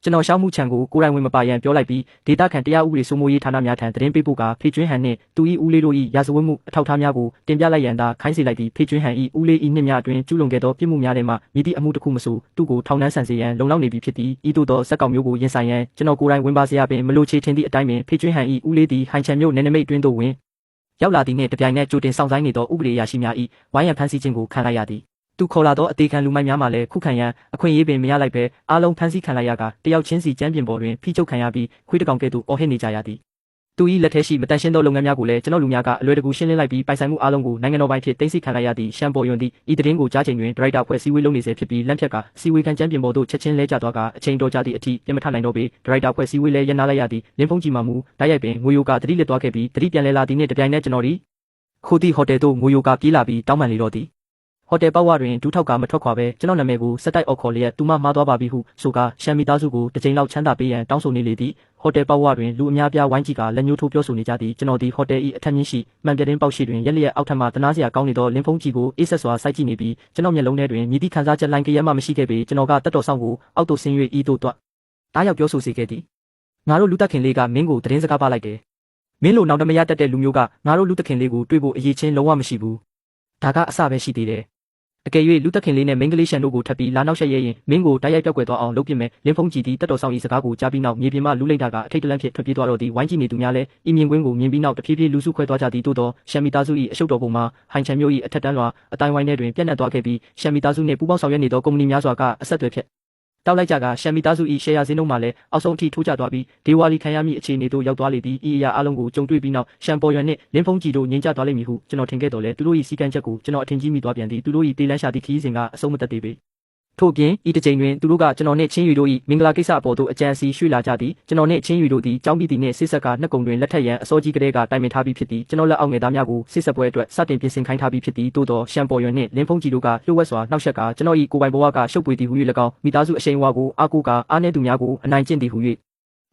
A: ကျွန်တော်ရှောင်းမှုချန်ကိုကိုယ်တိုင်ဝင်မပါရန်ပြောလိုက်ပြီးဒေတာခန်တရားဥပဒေစိုးမိုးရေးဌာနများထံသတင်းပေးဖို့ကဖေကျွင်းဟန်နှင့်သူ၏ဦးလေးတို့၏ရာဇဝတ်မှုအထောက်အထားများကိုတင်ပြလိုက်ရန်သာခိုင်းစေလိုက်ပြီးဖေကျွင်းဟန်၏ဦးလေး၏နှစ်များအတွင်းကျူးလွန်ခဲ့သောပြစ်မှုများထဲမှမြည်သည့်အမှုတစ်ခုမဆိုသူ့ကိုထောင်နှန်းဆန်စေရန်လုံလောက်နေပြီဖြစ်သည်ဤသို့သောဇက်ကောင်မျိုးကိုရင်ဆိုင်ရန်ကျွန်တော်ကိုယ်တိုင်ဝင်ပါစရာပင်မလိုချေထင်သည့်အတိုင်းပင်ဖေကျွင်းဟန်၏ဦးလေးသည်ဟိုင်ချန်မျိုးနယ်နိမိတ်အတွင်းသို့ဝင်ရောက်လာသည်နှင့်တပြိုင်နက်ကြိုတင်ဆောင်ဆိုင်နေသောဥပဒေအရာရှိများ၏ဝိုင်းရန်ဖမ်းဆီးခြင်းကိုခံလိုက်ရသည်သူခေါ်လာသောအသေးခံလူမိုက်များမှလည်းခုခံရန်အခွင့်အရေးပင်မရလိုက်ပဲအားလုံးဖမ်းဆီးခံလိုက်ရကတယောက်ချင်းစီကျမ်းပြင်ပေါ်တွင်ဖိချုပ်ခံရပြီးခွေးတကောင်ကဲ့သို့အော်ဟစ်နေကြရသည် သူ၏လက်ထဲရှိမတန်ရှင်းသောလုပ်ငန်းများကိုလည်းကျွန်တော်လူများကအလွယ်တကူရှင်းလင်းလိုက်ပြီးပိုင်ဆိုင်မှုအားလုံးကိုနိုင်ငံတော်ပိုင်ဖြစ်သိမ်းဆည်းခံလိုက်ရသည့်ရှမ်ပေါ်ယွန်သည်ဤသတင်းကိုကြားချိန်တွင်ဒရိုက်တာဖွဲ့စည်းဝေးလုပ်နေစေဖြစ်ပြီးလမ်းဖြတ်ကစီဝေခံကျမ်းပြင်ပေါ်သို့ချက်ချင်းလဲကျသွားကအချိန်တော်ကြာသည့်အထိပြန်မထနိုင်တော့ပေဒရိုက်တာဖွဲ့စည်းဝေးလည်းရပ်နားလိုက်ရသည်လင်းဖုံးကြီးမှမူတိုက်ရိုက်ပင်ငွေယိုကသတိလစ်သွားခဲ့ပြီးသတိပြန်လဲလာသည်နှင့်တပြိုင်နက်ကျွန်တော်သည်ခိုတီဟိုတယ်သို့ငွေယိုကပြေးလာပြီးတောင်းပန်လေတော့သည်ဟိုတယ်ပေါဝတွင်ဒူးထောက်ကမထွက်ခွာပဲကျွန်တော်နာမည်ကိုစက်တိုက်အော်ခေါ်လျက်သူမမှားသွားပါပြီဟုဆိုကရှမ်မီသားစုကိုတစ်ချိန်လောက်ချမ်းသာပေးရန်တောင်းဆိုနေလေသည်ဟိုတယ်ပေါဝတွင်လူအများပြားဝိုင်းကြည့်ကလက်ညှိုးထိုးပြောဆိုနေကြသည်ကျွန်တော်ဒီဟိုတယ်၏အထက်မြင့်ရှိမှန်ပြတင်းပေါက်ရှိတွင်ရက်လျက်အောက်ထပ်မှတနာစရာကောင်းနေသောလင်းဖုံးကြီးကိုအေးဆက်စွာစိုက်ကြည့်နေပြီးကျွန်တော်မျက်လုံးထဲတွင်မြည်သည့်ခံစားချက်လိုင်းကရဲမှမရှိခဲ့ပေကျွန်တော်ကတက်တော်ဆောင်ကိုအောက်သို့ဆင်း၍ဤသို့တွတားရောက်ပြောဆိုစေခဲ့သည်ငါတို့လူတက်ခင်လေးကမင်းကိုသတင်းစကားပါလိုက်တယ်မင်းလိုနောက်တမရတက်တဲ့လူမျိုးကငါတို့လူတက်ခင်လေးကိုတွေ့ဖို့အရေးချင်းလုံးဝမရှိဘူးဒါကအစပဲရှိသေးတယ်အကယ်၍လူတက်ခင်လေးနဲ့မိန်းကလေးရှန်တို့ကိုထပ်ပြီးလာနောက်ဆက်ရဲရင်မင်းကိုတိုက်ရိုက်ပြောက်ကွယ်သွားအောင်လုပ်ပြမယ်လင်းဖုံးကြည့်သည်တက်တော်ဆောင်၏စကားကိုကြားပြီးနောက်မြေပြင်မှလူလိမ့်တာကအထိတ်တလန့်ဖြစ်ထွက်ပြေးသွားတော့သည်ဝိုင်းကြည့်နေသူများလည်းဤမြင်ကွင်းကိုမြင်ပြီးနောက်တဖြည်းဖြည်းလူစုခွဲသွားကြသည်သို့သောရှမ်မီသားစု၏အရှုပ်တော်ပုံမှာဟိုင်ချန်မျိုး၏အထက်တန်းလွှာအတိုင်းဝိုင်းထဲတွင်ပြန့်နှံ့သွားခဲ့ပြီးရှမ်မီသားစုနှင့်ပူးပေါင်းဆောင်ရွက်နေသောကုမ္ပဏီများစွာကအဆက်အသွယ်ဖြတ်တောက်လိုက်ကြကရှမ်မီသားစု၏ရှယ်ယာဈေးနှုန်းမှာလည်းအောက်ဆုံးအထိထိုးကျသွားပြီးဒေဝါလီခံရမည့်အခြေအနေသို့ရောက်သွားလေသည်ဤအရာအလုံးကိုကြုံတွေ့ပြီးနောက်ရှမ်ပေါ်ယွန်နှင့်လင်းဖုံးကြည်တို့ငြိမ်ကျသွားလိမ့်မည်ဟုကျွန်တော်ထင်ခဲ့တော်လဲသူတို့၏စီကံချက်ကိုကျွန်တော်အထင်ကြီးမိသွားပြန်သည်သူတို့၏တေးလန်းရှာသည့်ခရီးစဉ်ကအဆုံးမသက်သေးပေထို့ပြင်ဤတစ်ချိန်တွင်သူတို့ကကျွန်တော်နှင့်ချင်းယူတို့၏မင်္ဂလာကိစ္စအပေါ်သို့အကြံစီရွှေ့လာကြသည်ကျွန်တော်နှင့်ချင်းယူတို့သည်ကြောင်းပြီးသည်နှင့်စစ်ဆက်ကနှစ်ကုံတွင်လက်ထက်ရန်အစောကြီးကလေးကတိုင်ပင်ထားပြီးဖြစ်သည်ကျွန်တော်လက်အောက်ငယ်သားများကိုစစ်ဆက်ပွဲအတွက်စတင်ပြင်ဆင်ခိုင်းထားပြီးဖြစ်သည်သို့သောရှမ်ပေါ်ယွန်နှင့်လင်းဖုံးကြည်တို့ကလျှို့ဝှက်စွာနှောက်ယှက်ကကျွန်တော်၏ကိုယ်ပိုင်ဘဝကရှုပ်ပွေသည်ဟု၍၎င်းမိသားစုအရှိန်အဝါကိုအားကိုးကာအားနည်းသူများကိုအနိုင်ကျင့်သည်ဟု၍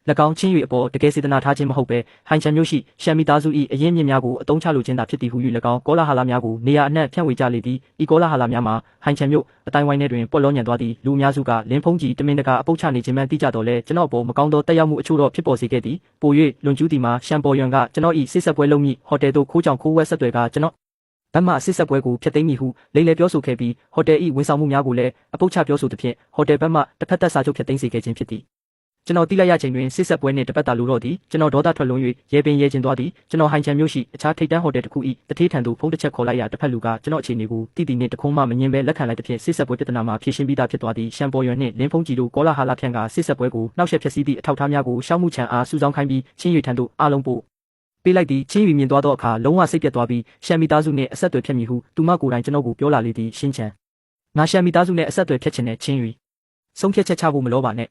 A: ၎င်းချင်း၍အပေါ်တကယ်စေတနာထားခြင်းမဟုတ်ပဲဟိုင်ချန်မျိုးရှိရှမ်မီသားစု၏အရင်းမြစ်များကိုအသုံးချလိုခြင်းသာဖြစ်သည်ဟု၍၎င်းကောလာဟာလာများကိုနေရာအနှံ့ဖြန့်ဝေကြလေသည်ဤကောလာဟာလာများမှာဟိုင်ချန်မျိုးအတိုင်းဝိုင်းထဲတွင်ပွက်လောညံသွားသည့်လူအများစုကလင်းဖုံးကြီးတမင်တကာအပုတ်ချနေခြင်းမှန်သိကြတော့လဲကျွန်တော်ပေါ်မကောင်းသောတက်ရောက်မှုအချို့တော့ဖြစ်ပေါ်စေခဲ့သည်ပို၍လွန်ကျူးသည်မှာရှမ်ပေါ်ယွန်ကကျွန်တော်၏စစ်ဆက်ပွဲလုပ်မည့်ဟိုတယ်သို့ခိုးကြောင်ခိုးဝဲဆက်သွယ်ကကျွန်တော်ဗတ်မှစစ်ဆက်ပွဲကိုဖျက်သိမ်းမိဟုလိမ့်လေပြောဆိုခဲ့ပြီးဟိုတယ်၏ဝန်ဆောင်မှုများကိုလည်းအပုတ်ချပြောဆိုသဖြင့်ဟိုတယ်ဘက်မှတစ်ဖက်သက်စာချုပ်ဖျက်သိမ်းစေခဲ့ခြင်းဖြစ်သည်ကျွန်တော်တိလိုက်ရချိန်တွင်စစ်ဆက်ပွဲနှင့်တပတ်တာလိုတော့သည်ကျွန်တော်ဒေါသထွက်လွန်၍ရဲပင်ရဲကျင်သွားသည်ကျွန်တော်ဟိုင်ချန်မျိုးရှိအခြားထိပ်တန်းဟိုတယ်တစ်ခု၏တထေးထံသို့ဖုန်းတစ်ချက်ခေါ်လိုက်ရာတစ်ဖက်လူကကျွန်တော်အခြေအနေကိုတိတိနှင့်တခုံးမှမငြင်းဘဲလက်ခံလိုက်သဖြင့်စစ်ဆက်ပွဲပြဿနာမှာဖြေရှင်းပြီးသားဖြစ်သွားသည်ရှမ်ပေါ်ယွန်နှင့်လင်းဖုံးကြည်တို့ကောလာဟာလာဖြန့်ကစစ်ဆက်ပွဲကိုနှောက်ယှက်ဖျက်ဆီးသည့်အထောက်အထားများကိုရှောက်မှုချန်အားစုဆောင်းခိုင်းပြီးချင်းရွေထံသို့အားလုံးပို့ပေးလိုက်သည်ချင်းရွေမြင်သွားသောအခါလုံးဝစိတ်ပြတ်သွားပြီးရှမ်မီသားစုနှင့်အဆက်အသွယ်ဖြတ်မိဟုသူမကိုယ်တိုင်ကျွန်တော်ကိုပြောလာလေသည်ရှင်းချန်ငါရှမ်မီသားစုနှင့်အဆက်အသွယ်ဖြတ်ခြင်းနဲ့ချင်းရွေဆုံးဖြတ်ချက်ချဖို့မလိုပါနဲ့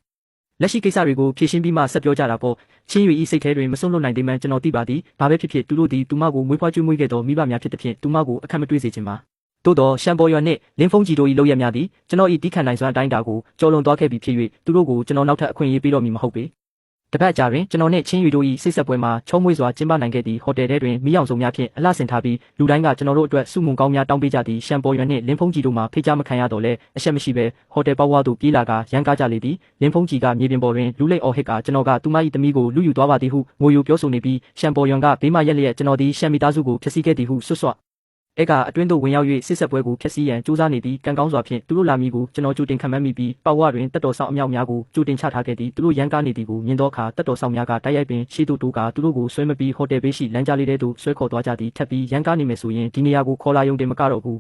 A: လက်ရှိကိစ္စတွေကိုဖြေရှင်းပြီးမှဆက်ပြောကြတာပေါ့ချင်းရွေဤစိတ်ထဲတွင်မစွန့်လွတ်နိုင်သေးမှန်းကျွန်တော်သိပါသည်ဘာပဲဖြစ်ဖြစ်သူတို့သည်သူမကိုမွေးဖွားကျွေးမွေးခဲ့သောမိဘများဖြစ်သဖြင့်သူမကိုအခက်မတွေ့စေချင်ပါသို့သောရှမ်ပေါ်ယွန်နှင့်လင်းဖုံးကြည်တို့၏လုပ်ရများသည်ကျွန်တော်၏တီးခံနိုင်စွမ်းအတိုင်းအတာကိုကျော်လွန်သွားခဲ့ပြီးဖြစ်၍သူတို့ကိုကျွန်တော်နောက်ထပ်အခွင့်အရေးပေးတော့မည်မဟုတ်ပေတပတ်ကြာတွင်ကျွန်တော်နှင့်ချင်းရွေတို့၏စိတ်ဆက်ပွဲမှာချုံးမွေးစွာကျင်းပနိုင်ခဲ့သည့်ဟိုတယ်ထဲတွင်မီးအောင်စုံများဖြင့်အလှဆင်ထားပြီးလူတိုင်းကကျွန်တော်တို့အတွက်စုမုံကောင်းများတောင်းပေးကြသည်ရှမ်ပေါ်ယွန်နှင့်လင်းဖုံးကြည်တို့မှဖိတ်ကြားမခံရတော့လဲအဆက်မရှိပဲဟိုတယ်ပေါဝါသို့ပြေးလာကရန်ကားကြလေသည်လင်းဖုံးကြည်ကမြေပြင်ပေါ်တွင်လူလိမ့်အော်ဟစ်ကကျွန်တော်ကသူမ၏သမီးကိုလူယူသွားပါသည်ဟုငိုယိုပြောဆိုနေပြီးရှမ်ပေါ်ယွန်ကဘေးမှရက်လျက်ကျွန်တော်သည်ရှမ်မီသားစုကိုဖျက်ဆီးခဲ့သည်ဟုဆွတ်ဆွတ်အဲကအတွင်းသို့ဝင်ရောက်၍စစ်ဆက်ပွဲကိုဖျက်ဆီးရန်ကြိုးစားနေသည့်ကံကောင်းစွာဖြင့်သူတို့လာမည်ကိုကျွန်တော်ကြိုတင်ခံမှန်းမိပြီးပေါဝါတွင်တက်တော်ဆောင်အမြောက်များကိုကြိုတင်ချထားခဲ့သည်သူတို့ရန်ကားနေသည်ကိုမြင်သောအခါတက်တော်ဆောင်များကတိုက်ရိုက်ပင်ရှေ့သို့တိုးကသူတို့ကိုဆွဲမပြီးဟိုတယ်ဘေးရှိလမ်းကြားလေးထဲသို့ဆွဲခေါ်သွားကြသည်ထပ်ပြီးရန်ကားနေမယ်ဆိုရင်ဒီနေရာကိုခေါ်လာရုံတင်မကတော့ဘူ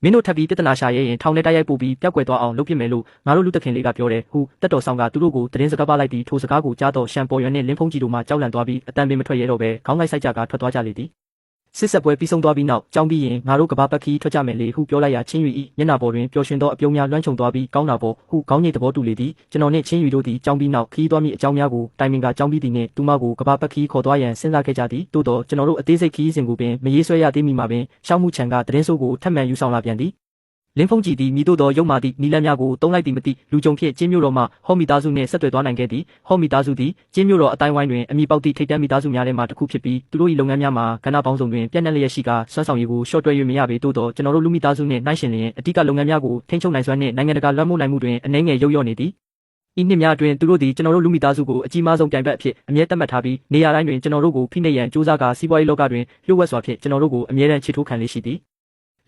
A: းမင်းတို့ထပ်ပြီးပြဿနာရှာရဲရင်ထောင်ထဲတိုက်ရိုက်ပို့ပြီးပျောက်ကွယ်သွားအောင်လုပ်ပြမယ်လို့ငါတို့လူတခင်လေးကပြောတယ်ဟုတက်တော်ဆောင်ကသူတို့ကိုသတင်းစကားပါလိုက်ပြီးထိုစကားကိုကြားတော့ရှမ်ပေါ်ယွန်နှင့်လင်းဖုံးကြည်တို့မှကြောက်လန့်သွားပြီးအတန်ပင်မထွက်ရဲတော့ပဲခေါင်းလိုက်ဆိုင်ကြကထွက်သွားကြလေသည်စစ်ဆက်ပွဲပြီးဆုံးသွားပြီးနောက်ကြောင်းပြီးရင်ငါတို့ကဘာပတ်ခီးထွက်ကြမယ်လေဟုပြောလိုက်ရာချင်းယူ၏မျက်နှာပေါ်တွင်ပျော်ရွှင်သောအပြုံးများလွှမ်းခြုံသွားပြီးကောင်းတာပေါ်ဟုခေါင်းညိတ်သဘောတူလေသည်ကျွန်တော်နှင့်ချင်းယူတို့သည်ကြောင်းပြီးနောက်ခီးသွားမည့်အကြောင်းများကိုတိုင်ပင်ကကြောင်းပြီးသည်နှင့်သူမကိုကဘာပတ်ခီးခေါ်သွားရန်စဉ်းစားခဲ့ကြသည်သို့တော့ကျွန်တော်တို့အသေးစိတ်ခီးစဉ်ကိုပင်မရေးဆွဲရသေးမီမှာပင်ရှောက်မှုချန်ကသတင်းဆိုးကိုထပ်မံယူဆောင်လာပြန်သည်လင်းဖုံးကြည်သည်မိတို့သောရုံမာသည့်နီလန်းများကိုတုံးလိုက်သည်မသိလူကြုံဖြစ်ကျင်းမြို့တော်မှဟော်မီသားစုနှင့်ဆက်သွယ်သွားနိုင်ခဲ့သည်ဟော်မီသားစုသည်ကျင်းမြို့တော်အတိုင်းဝိုင်းတွင်အမိပေါက်သည့်ထိပ်တန်းမိသားစုများထဲမှတစ်ခုဖြစ်ပြီးသူတို့၏လုပ်ငန်းများမှာကဏ္ဍပေါင်းစုံတွင်ပြန့်နှံ့လျက်ရှိကစွမ်းဆောင်ရည်ကိုရှော့တွဲ၍မရပေသို့သောကျွန်တော်တို့လူမိသားစုနှင့်နှိုင်းယှဉ်လျင်အဓိကလုပ်ငန်းများကိုထိန်းချုပ်နိုင်စွမ်းနှင့်နိုင်ငံတကာလွှမ်းမိုးနိုင်မှုတွင်အနည်းငယ်ရုပ်ရော့နေသည်ဤနှစ်များအတွင်းသူတို့သည်ကျွန်တော်တို့လူမိသားစုကိုအကြီးမားဆုံးပြိုင်ဘက်အဖြစ်အမြဲတမ်းမှတ်ထားပြီးနေရာတိုင်းတွင်ကျွန်တော်တို့ကိုဖိနှိပ်ရန်ကြိုးစားကာစီးပွားရေးလောကတွင်လျှို့ဝှက်စွာဖြင့်ကျွန်တော်တို့ကိုအမြဲတမ်းချစ်ထိုးခံလေးရှိသည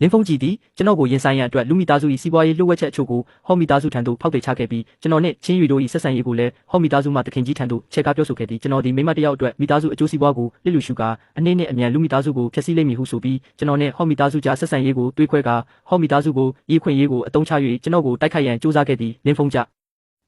A: ်လင်းဖုံးကြည်သည်ကျွန်တော်ကိုရင်ဆိုင်ရန်အတွက်လူမိသားစု၏စီးပွားရေးလှုပ်ဝက်ချက်အချို့ကိုဟော်မီသားစုထံသို့ဖောက်ပယ်ချခဲ့ပြီးကျွန်တော်နှင့်ချင်းယူတို့၏ဆက်ဆံရေးကိုလည်းဟော်မီသားစုမှတခင်ကြီးထံသို့ချဲ့ကားပြောဆိုခဲ့သည်ကျွန်တော်ဒီမိမတယောက်အတွက်မိသားစုအကျိုးစီးပွားကိုလစ်လူရှုကာအနည်းနဲ့အမြန်လူမိသားစုကိုဖျက်ဆီးလိမ့်မည်ဟုဆိုပြီးကျွန်တော်နှင့်ဟော်မီသားစုကြားဆက်ဆံရေးကိုတွေးခွဲကာဟော်မီသားစုကိုဤခွင့်ရေးကိုအသုံးချ၍ကျွန်တော်ကိုတိုက်ခိုက်ရန်ကြိုးစားခဲ့သည်လင်းဖုံးကြ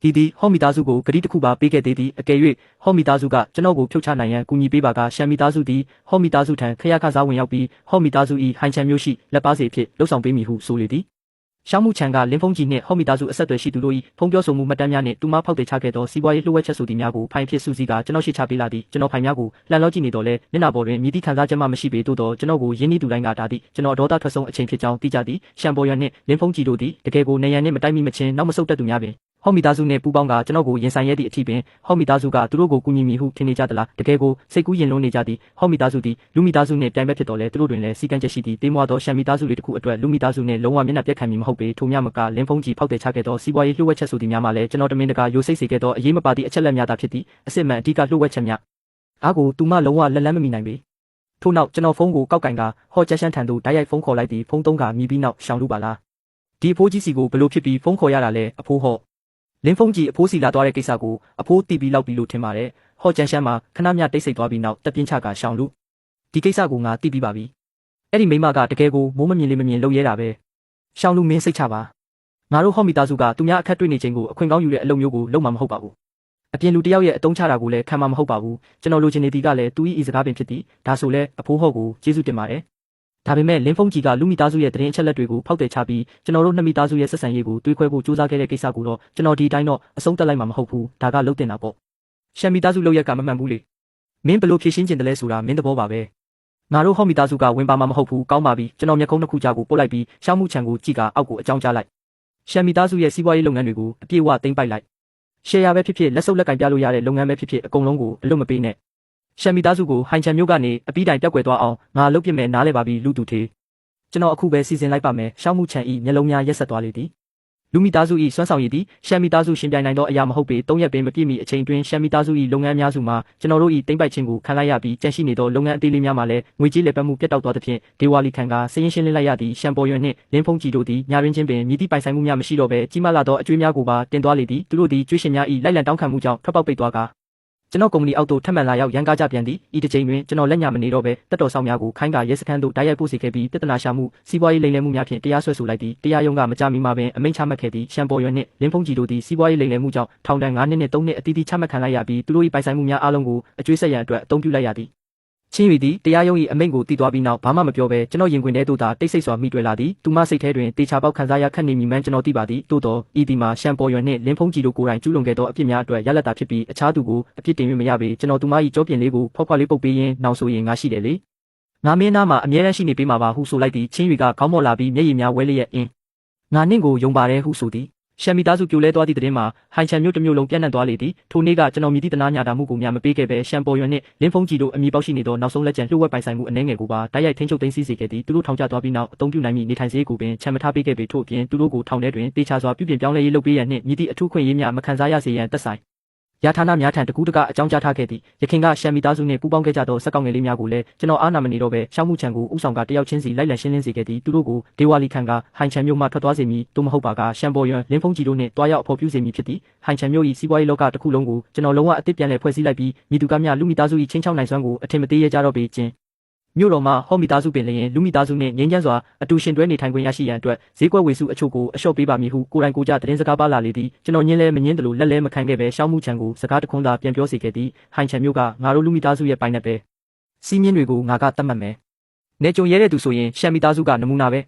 A: ဒီဒီဟောမီသားစုကိုဂရီတခုပါပေးခဲ့သေးသည်အကယ်၍ဟောမီသားစုကကျွန်တော်ကိုဖြုတ်ချနိုင်ရန်ကူညီပေးပါကရှမ်မီသားစုသည်ဟောမီသားစုထံခရခစားဝင်ရောက်ပြီးဟောမီသားစု၏ဟိုင်ချန်မျိုးရှိလက်ပါစီအဖြစ်လှုပ်ဆောင်ပေးမည်ဟုဆိုလေသည်ရှောင်းမှုချန်ကလင်းဖုံးကြီးနှင့်ဟောမီသားစုအဆက်အသွယ်ရှိသူတို့၏ဖုံးပြောဆိုမှုမှတ်တမ်းများနှင့်တူမဖောက်တယ်ချခဲ့သောစီးပွားရေးလှုပ်ဝက်ချက်ဆိုသည်များကိုဖိုင်ဖြစ်စုစည်းကကျွန်တော်ရှေ့ချပေးလာသည်ကျွန်တော်ဖိုင်များကိုလှန်လောကြည့်နေတော့လဲမျက်နှာပေါ်တွင်မြည်သည့်ခံစားချက်မှမရှိပေသို့သောကျွန်တော်ကိုရင်းနှီးသူတိုင်းကဒါသည်ကျွန်တော်ဒေါသထွက်ဆုံးအချိန်ဖြစ်ကြောင်းသိကြသည်ရှမ်ပေါ်ရွန်နှင့်လင်းဖုံးကြီးတို့သည်တကယ်ကိုနေရန်နှင့်မတိုက်မိမချင်းနောက်မဆုတ်တတ်သူများပင်ဟောမီသားစုနှင့်ပူးပေါင်းကကျွန်တော်ကိုရင်ဆိုင်ရသည့်အထိပင်ဟောမီသားစုကသူတို့ကိုကူညီမိဟုထင်နေကြသလားတကယ်ကိုစိတ်ကူးရင်လုံးနေကြသည်ဟောမီသားစုသည်လူမီသားစုနှင့်ပြိုင်ဘက်ဖြစ်တော်လဲသူတို့တွင်လည်းစီကံချက်ရှိသည့်တေးမွားသောရှမ်မီသားစုတွေတစ်ခုအတွက်လူမီသားစုနှင့်လုံးဝမျက်နှာပြက်ခံမည်မဟုတ်ပေထို့မြမကလင်းဖုံးကြီးဖောက်တယ်ချခဲ့သောစီးပွားရေးလှုပ်ဝက်ချက်ဆိုသည်များမှလည်းကျွန်တော်တမင်တကာယိုစိတ်စေခဲ့သောအရေးမပါသည့်အချက်လက်များသာဖြစ်သည့်အစစ်မှန်အဓိကလှုပ်ဝက်ချက်များအားကိုသူမလုံးဝလက်လန်းမမီနိုင်ပေထို့နောက်ကျွန်တော်ဖုန်းကိုကောက်ကင်ကဟော့ချက်ရှန်ထန်သို့တိုက်ရိုက်ဖုန်းခေါ်လိုက်သည်ဖုန်းသုံးကမြည်ပြီးနောက်ရှောင်လူပါလားဒီအဖိုးကြီးစီကိုဘလို့ဖြစ်ပြီးဖုန်းခေါ်ရတာလဲအဖိုးဟော့လင်းဖုံးကြီးအဖိုးစီလာသွားတဲ့ကိစ္စကိုအဖိုးတီးပြီးလောက်ပြီးလို့ထင်ပါတယ်ဟော့ချန်ရှန်မှာခဏမြတိတ်ဆိတ်သွားပြီးနောက်တက်ပြင်းချကရှောင်လူဒီကိစ္စကိုငါတီးပြီးပါပြီအဲ့ဒီမိမကတကယ်ကိုမိုးမမြင်လေးမမြင်လုပ်ရဲတာပဲရှောင်လူမင်းစိတ်ချပါငါတို့ဟော့မီသားစုကသူများအခက်တွေ့နေခြင်းကိုအခွင့်ကောင်းယူတဲ့အလုပ်မျိုးကိုလုပ်မှာမဟုတ်ပါဘူးအပြင်လူတယောက်ရဲ့အတုံးချတာကိုလည်းခံမှာမဟုတ်ပါဘူးကျွန်တော်လိုချင်နေသည်ကလည်းသူ၏ဤစကားပင်ဖြစ်သည်ဒါဆိုလဲအဖိုးဟော့ကိုကျေးဇူးတင်ပါတယ်ဒါပေမဲ့လင်းဖုံးကြီးကလူမီသားစုရဲ့တရင်အချက်လက်တွေကိုဖောက်တယ်ချပြီးကျွန်တော်တို့နှစ်မီသားစုရဲ့ဆက်ဆံရေးကိုတွေးခွဲဖို့ကြိုးစားခဲ့တဲ့ကိစ္စကိုတော့ကျွန်တော်ဒီတိုင်းတော့အဆုံးသတ်လိုက်မှာမဟုတ်ဘူးဒါကလုံးတင်တာပေါ့ရှမ်မီသားစုလောက်ရက်ကမမှန်ဘူးလေမင်းဘလို့ဖြည့်ရှင်းကျင်တယ်လဲဆိုတာမင်းသဘောပါပဲငါတို့ဟော့မီသားစုကဝင်ပါမှာမဟုတ်ဘူးကောင်းပါပြီကျွန်တော်မျက်ခုံးတစ်ခုကြားကိုပို့လိုက်ပြီးရှောင်းမှုချံကိုကြည့်ကအောက်ကိုအကြောင်းကြားလိုက်ရှမ်မီသားစုရဲ့စီးပွားရေးလုပ်ငန်းတွေကိုအပြည့်အဝသိမ်းပိုက်လိုက်ရှယ်ယာပဲဖြစ်ဖြစ်လက်စုပ်လက်ကင်ပြလို့ရတဲ့လုပ်ငန်းပဲဖြစ်ဖြစ်အကုန်လုံးကိုအလွတ်မပေးနဲ့ရှမ်မီသားစုကိုဟိုင်ချန်မျိုးကနေအပီးတိုင်ပြောက်ကွယ်သွားအောင်ငါလုပ်ပြမယ်နားလဲပါပြီလူသူသေးကျွန်တော်အခုပဲစီစဉ်လိုက်ပါမယ်ရှောင်းမှုချန်ဤမျက်လုံးများရက်ဆက်သွားလေသည်လူမီသားစုဤစွမ်းဆောင်ရည်သည်ရှမ်မီသားစုရှင်ပြိုင်နိုင်သောအရာမဟုတ်ပေ၃ရက်ပင်မပြည့်မီအချိန်တွင်ရှမ်မီသားစုဤလုပ်ငန်းများစုမှာကျွန်တော်တို့ဤတိမ့်ပိုက်ခြင်းကိုခံလိုက်ရပြီးကြန့်ရှိနေသောလုပ်ငန်းအသေးလေးများမှာလည်းငွေကြေးလည်ပတ်မှုပြတ်တောက်သွားသဖြင့်ဒေဝါလီခန်ကစည်ရင်ရှင်းလင်းလိုက်ရသည့်ရှမ်ပေါ်ရွန်နှင့်လင်းဖုံးကြီးတို့သည်ညာရင်းချင်းပင်မြည်သည့်ပိုင်ဆိုင်မှုများမရှိတော့ဘဲကြီးမားလာသောအကျွေးများကိုပါတင်သွားလေသည်သူတို့သည်ကျွေးရှင်များဤလိုက်လံတောင်းခံမှုကြောင့်ထွက်ပေါက်ပိတ်သွားကာကျွန်တော်ကုမ္ပဏီအောက်သို့ထပ်မံလာရောက်ရန်ကားကြပြန်သည်ဤတစ်ချိန်တွင်ကျွန်တော်လက်ညမနေတော့ဘဲတက်တော်ဆောင်များကိုခိုင်းကရဲစခန်းသို့တိုက်ရိုက်ပို့စီခဲ့ပြီးပြဿနာရှာမှုစီးပွားရေးလိမ်လည်မှုများဖြင့်တရားစွဲဆိုလိုက်သည်တရားရုံးကမကြမီမှာပင်အမိန့်ချမှတ်ခဲ့သည်ရှမ်ပေါ်ရွန်နှင့်လင်းဖုံးကြီးတို့သည်စီးပွားရေးလိမ်လည်မှုကြောင့်ထောင်ဒဏ်9နှစ်နဲ့3နှစ်အသီးသီးချမှတ်ခံလိုက်ရပြီးသူတို့၏ပိုင်ဆိုင်မှုများအားလုံးကိုအကျွေးဆက်ရန်အတွက်အသုံးပြုလိုက်ရသည်ချင်းရီသည်တရားရုံး၏အမိန့်ကိုတည်သွားပြီးနောက်ဘာမှမပြောဘဲကျွန်တော်ရင်ခွင်ထဲသို့သာတိတ်ဆိတ်စွာမိတွေ့လာသည်သူမစိတ်ထဲတွင်တေချာပေါက်ခံစားရခက်နေမိမှန်းကျွန်တော်သိပါသည်သို့သောဤဒီမှာရှမ်ပေါ်ရွန်နှင့်လင်းဖုံးကြီးတို့ကိုယ်တိုင်ကျူးလွန်ခဲ့သောအပြစ်များအတွက်ရလက်တာဖြစ်ပြီးအခြားသူကိုအပြစ်တင်၍မရပေကျွန်တော်သူမ၏ကြောပြင်လေးကိုဖောက်ခွာလေးပုတ်ပေးရင်းနောက်ဆိုရင်ငါရှိတယ်လေငါမင်းသားမှာအမြဲတမ်းရှိနေပေးမှာပါဟုဆိုလိုက်သည်ချင်းရီကခေါင်းမော့လာပြီးမျက်ရည်များဝဲလျက်အင်းငါနင့်ကိုယုံပါတယ်ဟုဆိုသည်ရှမ်မီသားစုပြိုလဲသွားသည့်သတင်းမှာဟိုင်ချန်မျိုးတစ်မျိုးလုံးပြန့်နှံ့သွားလေသည်ထိုနေ့ကကျွန်တော်မြည်သည့်တနာညာတာမှုကိုများမပေးခဲ့ပဲရှမ်ပေါ်ရွန်နှင့်လင်းဖုံးကြီးတို့အမိပေါက်ရှိနေသောနောက်ဆုံးလက်ကျန်လှုပ်ဝက်ပိုင်ဆိုင်မှုအနှဲငယ်ကိုပါတိုက်ရိုက်ထိန်းချုပ်သိမ်းဆည်းစေခဲ့သည်သူတို့ထောင်ကျသွားပြီးနောက်အသုံးပြုနိုင်မည့်နေထိုင်စရိတ်ကိုပင်ချန်မထားပေးခဲ့ပေထို့အပြင်သူတို့ကိုထောင်ထဲတွင်တေချာစွာပြုပြင်ပြောင်းလဲရေးလုပ်ပေးရန်နှင့်မြည်သည့်အထူးခွင့်ရေးများမခံစားရစေရန်သက်ဆိုင်ရဌာနများထံတကူးတကအကြောင်းကြားထားခဲ့သည်ရခင်ကရှမ်မီသားစုနှင့်ပူးပေါင်းခဲ့ကြသောစက်ကောင်ငယ်လေးများကိုလည်းကျွန်တော်အားနာမနေတော့ပဲရှောင်းမှုချံကိုဥဆောင်ကတယောက်ချင်းစီလိုက်လံရှင်းလင်းစေခဲ့သည်သူတို့ကိုဒေဝါလီခန်ကဟိုင်ချန်မျိုးမှထွက်သွားစေမည်သို့မဟုတ်ပါကရှမ်ပေါ်ရွန်လင်းဖုံးကြီးတို့နှင့်တွားရောက်အဖို့ပြုစေမည်ဖြစ်သည်ဟိုင်ချန်မျိုး၏စီးပွားရေးလောကတစ်ခုလုံးကိုကျွန်တော်လုံးဝအသစ်ပြန်လည်ဖွဲ့စည်းလိုက်ပြီးမိသူကများလူမီသားစု၏ချင်းချောင်းနိုင်စွမ်းကိုအထင်မသေးရကြတော့ပေခြင်းမြို့တော်မှာဟော့မီသားစုပင်လျင်လူမီသားစုနှင့်ငြိမ်းချမ်းစွာအတူရှင်တွဲနေထိုင်ခွင့်ရရှိရန်အတွက်ဈေးကွက်ဝေစုအချို့ကိုအလျှော့ပေးပါမည်ဟုကိုယ်တိုင်ကိုကြသတင်းစကားပါလာလေသည်ကျွန်တော်ညင်းလဲမညင်းတယ်လို့လက်လဲမခံခဲ့ပဲရှောင်းမှုချံကိုစကားတခွန်းသာပြန်ပြောစေခဲ့သည်ဟိုင်ချန်မျိုးကငါတို့လူမီသားစုရဲ့ပိုင်နက်ပဲစီးမြင်းတွေကိုငါကတတ်မှတ်မယ်နေကြုံရဲတဲ့သူဆိုရင်ရှမ်မီသားစုကနမူနာပဲ